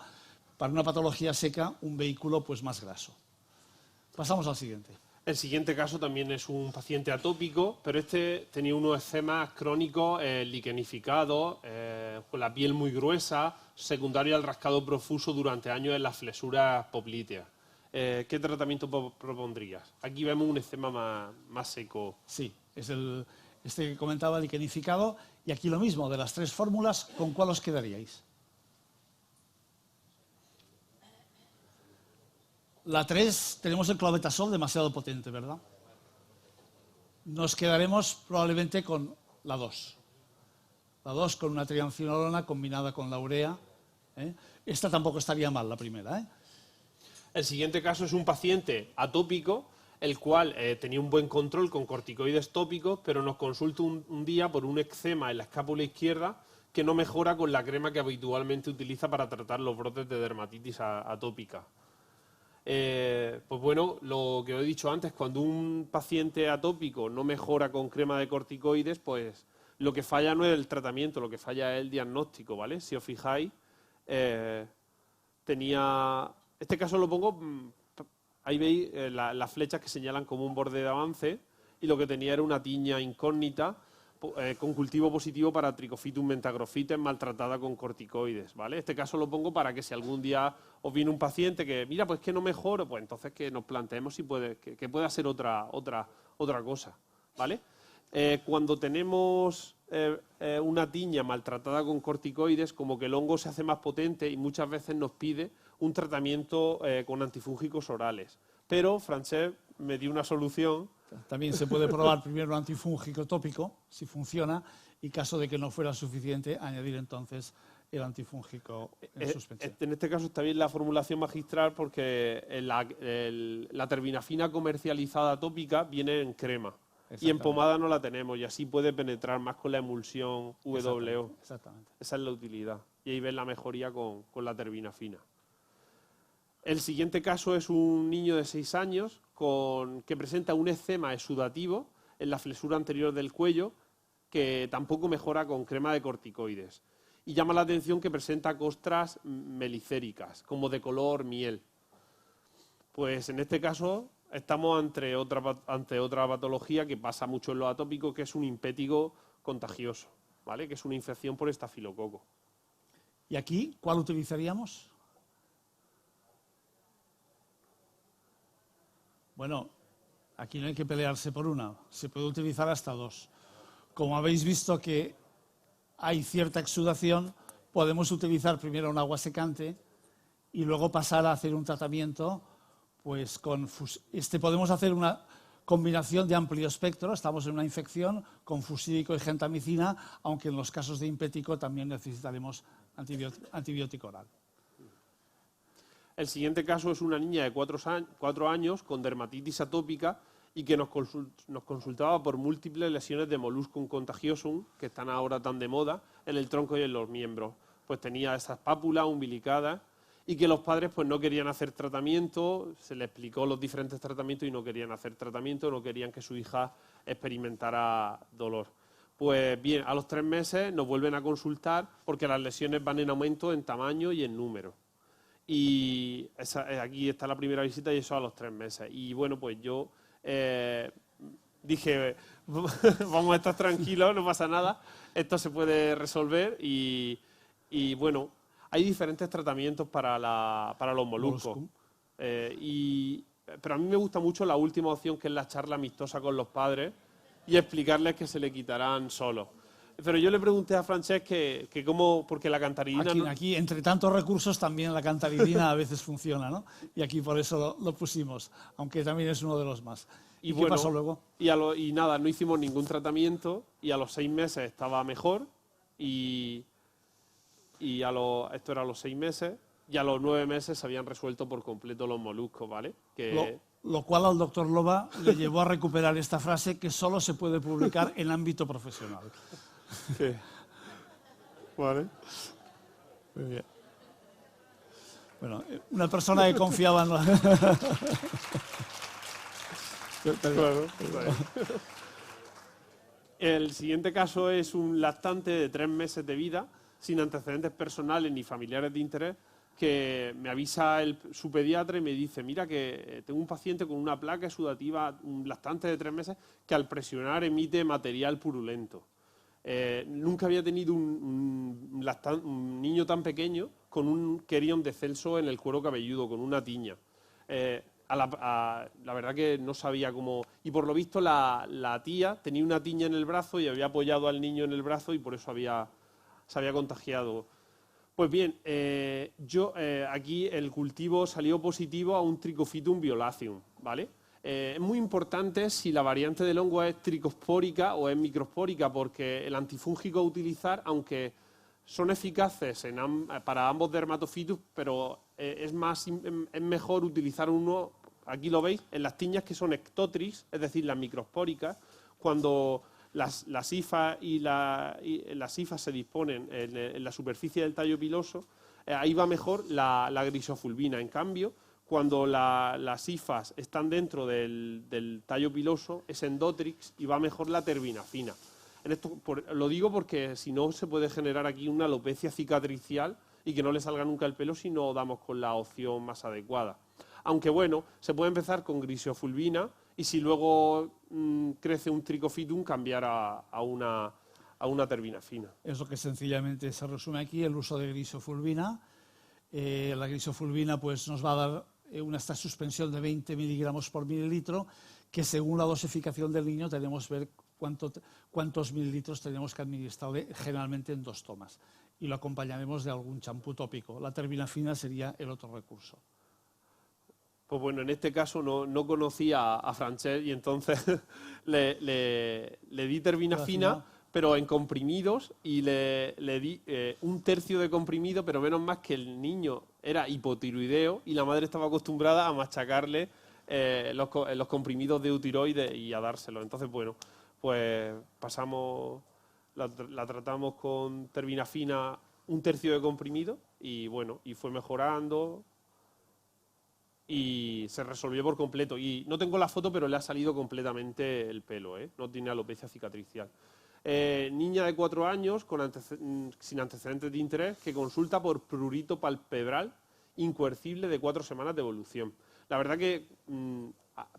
H: para una patología seca, un vehículo pues más graso. Pasamos al siguiente.
G: El siguiente caso también es un paciente atópico, pero este tenía unos eczemas crónicos liquenificados, con la piel muy gruesa, secundario al rascado profuso durante años en las flesuras poplíteas. ¿Qué tratamiento propondrías? Aquí vemos un eczema más seco.
H: Sí, es este que comentaba, liquenificado. Y aquí lo mismo, de las 3 fórmulas, ¿con cuál os quedaríais? La 3, tenemos el clobetasol demasiado potente, ¿verdad? Nos quedaremos probablemente con la 2. La 2 con una triamcinolona combinada con la urea. Esta tampoco estaría mal, la primera.
G: El siguiente caso es un paciente atópico, el cual tenía un buen control con corticoides tópicos, pero nos consulta un día por un eczema en la escápula izquierda que no mejora con la crema que habitualmente utiliza para tratar los brotes de dermatitis atópica. Pues bueno, lo que os he dicho antes, cuando un paciente atópico no mejora con crema de corticoides, pues lo que falla no es el tratamiento, lo que falla es el diagnóstico, ¿vale? Si os fijáis, este caso lo pongo, ahí veis las flechas que señalan como un borde de avance, y lo que tenía era una tiña incógnita con cultivo positivo para Trichophytum mentagrophytes maltratada con corticoides, ¿vale? Este caso lo pongo para que si algún día os viene un paciente que, mira, pues que no mejoro, pues entonces que nos planteemos si que pueda ser otra cosa, ¿vale? Cuando tenemos una tiña maltratada con corticoides, como que el hongo se hace más potente y muchas veces nos pide un tratamiento con antifúngicos orales. Pero Francesc me dio una solución.
H: También se puede probar primero un antifúngico tópico, si funciona, y caso de que no fuera suficiente, añadir entonces el antifúngico en suspensión.
G: En este caso está bien la formulación magistral porque la terbinafina comercializada tópica viene en crema y en pomada no la tenemos, y así puede penetrar más con la emulsión WO.
H: Exactamente.
G: Esa es la utilidad. Y ahí ves la mejoría con la terbinafina. El siguiente caso es un niño de 6 años que presenta un eczema exudativo en la flexura anterior del cuello, que tampoco mejora con crema de corticoides. Y llama la atención que presenta costras melicéricas, como de color miel. Pues en este caso estamos ante otra patología que pasa mucho en los atópicos, que es un impétigo contagioso, ¿vale? Que es una infección por estafilococo.
H: ¿Y aquí cuál utilizaríamos? Bueno, aquí no hay que pelearse por una, se puede utilizar hasta 2. Como habéis visto que hay cierta exudación, podemos utilizar primero un agua secante y luego pasar a hacer un tratamiento, pues podemos hacer una combinación de amplio espectro, estamos en una infección con fusídico y gentamicina, aunque en los casos de impético también necesitaremos antibiótico oral.
G: El siguiente caso es una niña de 4 años con dermatitis atópica y que nos consultaba por múltiples lesiones de Molluscum contagiosum, que están ahora tan de moda, en el tronco y en los miembros. pues tenía esas pápulas umbilicadas y que los padres pues no querían hacer tratamiento, se les explicó los diferentes tratamientos y no querían hacer tratamiento, no querían que su hija experimentara dolor. Pues bien, a los 3 meses nos vuelven a consultar porque las lesiones van en aumento en tamaño y en número. Y aquí está la primera visita y eso a los 3 meses. Y bueno, pues yo dije, vamos a estar tranquilos, no pasa nada, esto se puede resolver y bueno, hay diferentes tratamientos para los moluscos. Pero a mí me gusta mucho la última opción, que es la charla amistosa con los padres y explicarles que se le quitarán solos. Pero yo le pregunté a Francesc que cómo, porque la cantaridina...
H: Aquí, entre tantos recursos, también la cantaridina a veces funciona, ¿no? Y aquí por eso lo pusimos, aunque también es uno de los más. ¿Y qué pasó luego?
G: Y nada, no hicimos ningún tratamiento y a los 6 meses estaba mejor esto era a los 6 meses y a los 9 meses se habían resuelto por completo los moluscos, ¿vale?
H: Lo cual al doctor Loba le llevó a recuperar esta frase que solo se puede publicar en ámbito profesional.
G: Sí. Vale.
H: Muy bien. Bueno, una persona que confiaba en la...
G: Claro, el siguiente caso es un lactante de 3 meses de vida, sin antecedentes personales ni familiares de interés, que me avisa su pediatra y me dice, mira que tengo un paciente con una placa exudativa, un lactante de 3 meses, que al presionar emite material purulento. Nunca había tenido un niño tan pequeño con un querión descenso en el cuero cabelludo, con una tiña. La verdad que no sabía cómo... Y por lo visto la tía tenía una tiña en el brazo y había apoyado al niño en el brazo y por eso se había contagiado. Pues bien, aquí el cultivo salió positivo a un Trichophytum violaceum, ¿vale? Es muy importante si la variante del hongo es tricospórica o es microspórica, porque el antifúngico a utilizar, aunque son eficaces para ambos dermatofitus, pero es mejor utilizar uno, aquí lo veis, en las tiñas que son ectotrix, es decir, las microspóricas, cuando las hifas las hifas se disponen en la superficie del tallo piloso, ahí va mejor la grisofulvina. En cambio, cuando las hifas están dentro del tallo piloso, es endotrix y va mejor la terbinafina. Lo digo porque si no se puede generar aquí una alopecia cicatricial y que no le salga nunca el pelo si no damos con la opción más adecuada. Aunque bueno, se puede empezar con grisofulvina y si luego crece un Trichophytum cambiar a una terbinafina.
H: Es lo que sencillamente se resume aquí, el uso de grisofulvina. La grisofulvina pues, nos va a dar esta suspensión de 20 miligramos por mililitro, que según la dosificación del niño tenemos que ver cuántos mililitros tenemos que administrarle, generalmente en 2 tomas. Y lo acompañaremos de algún champú tópico. La terbinafina sería el otro recurso.
G: Pues bueno, en este caso no conocía a Francesc y entonces le di terbinafina, pero en comprimidos, y le di 1/3 de comprimido, pero menos más que el niño era hipotiroideo y la madre estaba acostumbrada a machacarle los comprimidos de eutiroide y a dárselo. Entonces, bueno, pues la tratamos con terbinafina 1/3 de comprimido y bueno, y fue mejorando y se resolvió por completo. Y no tengo la foto, pero le ha salido completamente el pelo, no tiene alopecia cicatricial. Niña de 4 años sin antecedentes de interés que consulta por prurito palpebral incoercible de 4 semanas de evolución. La verdad que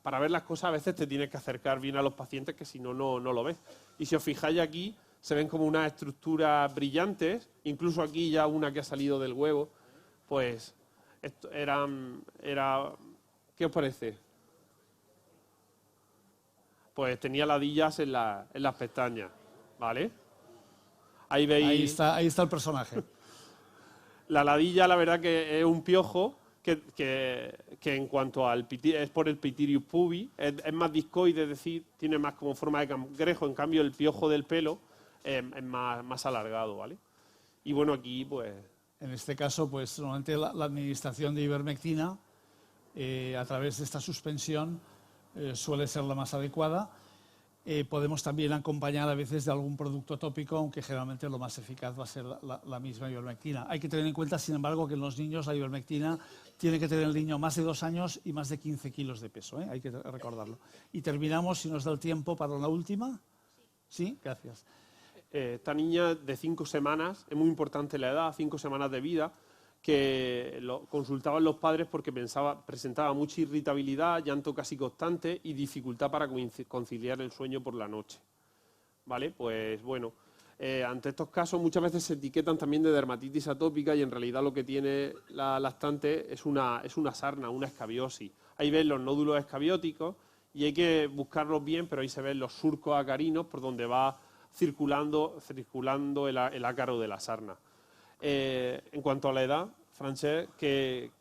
G: para ver las cosas a veces te tienes que acercar bien a los pacientes, que si no, no lo ves. Y si os fijáis aquí, se ven como unas estructuras brillantes, incluso aquí ya una que ha salido del huevo, pues esto era ¿qué os parece? Pues tenía ladillas en las pestañas, ¿vale? Ahí veis...
H: Ahí está el personaje.
G: La ladilla, la verdad que es un piojo que en cuanto al es por el Pitirius pubi, es más discoide, es decir, tiene más como forma de cangrejo, en cambio el piojo del pelo es más alargado, ¿vale? Y bueno, aquí pues...
H: En este caso, pues normalmente la administración de ivermectina a través de esta suspensión suele ser la más adecuada. Podemos también acompañar a veces de algún producto tópico, aunque generalmente lo más eficaz va a ser la misma ivermectina. Hay que tener en cuenta, sin embargo, que en los niños la ivermectina tiene que tener el niño más de 2 años y más de 15 kilos de peso, ¿eh? Hay que recordarlo. Y terminamos, si nos da el tiempo, para la última. ¿Sí? Gracias.
G: Esta niña de 5 semanas, es muy importante la edad, 5 semanas de vida, que consultaban los padres porque presentaba mucha irritabilidad, llanto casi constante y dificultad para conciliar el sueño por la noche. ¿Vale? Pues bueno, ante estos casos muchas veces se etiquetan también de dermatitis atópica y en realidad lo que tiene la lactante es una sarna, una escabiosis. Ahí ven los nódulos escabióticos y hay que buscarlos bien, pero ahí se ven los surcos acarinos por donde va circulando el ácaro de la sarna. En cuanto a la edad, Francesc, ¿qué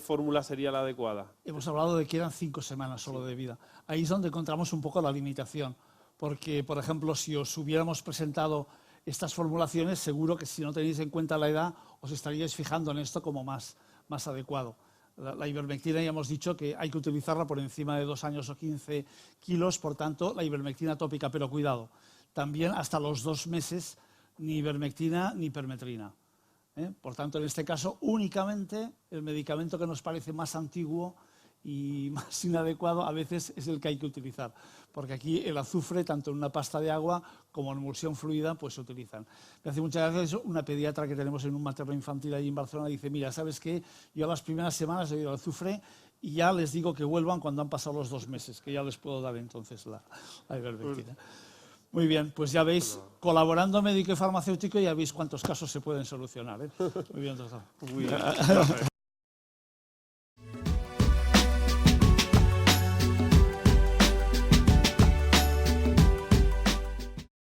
G: fórmula sería la adecuada?
H: Hemos hablado de que eran 5 semanas solo de vida. Ahí es donde encontramos un poco la limitación, porque, por ejemplo, si os hubiéramos presentado estas formulaciones, seguro que si no tenéis en cuenta la edad, os estaríais fijando en esto como más adecuado. La ivermectina ya hemos dicho que hay que utilizarla por encima de 2 años o 15 kilos, por tanto, la ivermectina tópica, pero cuidado, también hasta los 2 meses ni ivermectina ni permetrina. Por tanto, en este caso, únicamente el medicamento que nos parece más antiguo y más inadecuado a veces es el que hay que utilizar, porque aquí el azufre, tanto en una pasta de agua como en emulsión fluida, pues se utilizan. Me hace muchas gracias una pediatra que tenemos en un materno infantil allí en Barcelona, dice, mira, ¿sabes qué? Yo a las primeras semanas le doy el azufre y ya les digo que vuelvan cuando han pasado los 2 meses, que ya les puedo dar entonces la ivermectina. Muy bien, pues ya veis, colaborando médico y farmacéutico, ya veis cuántos casos se pueden solucionar, ¿eh? Muy bien, doctor.
G: Muy bien.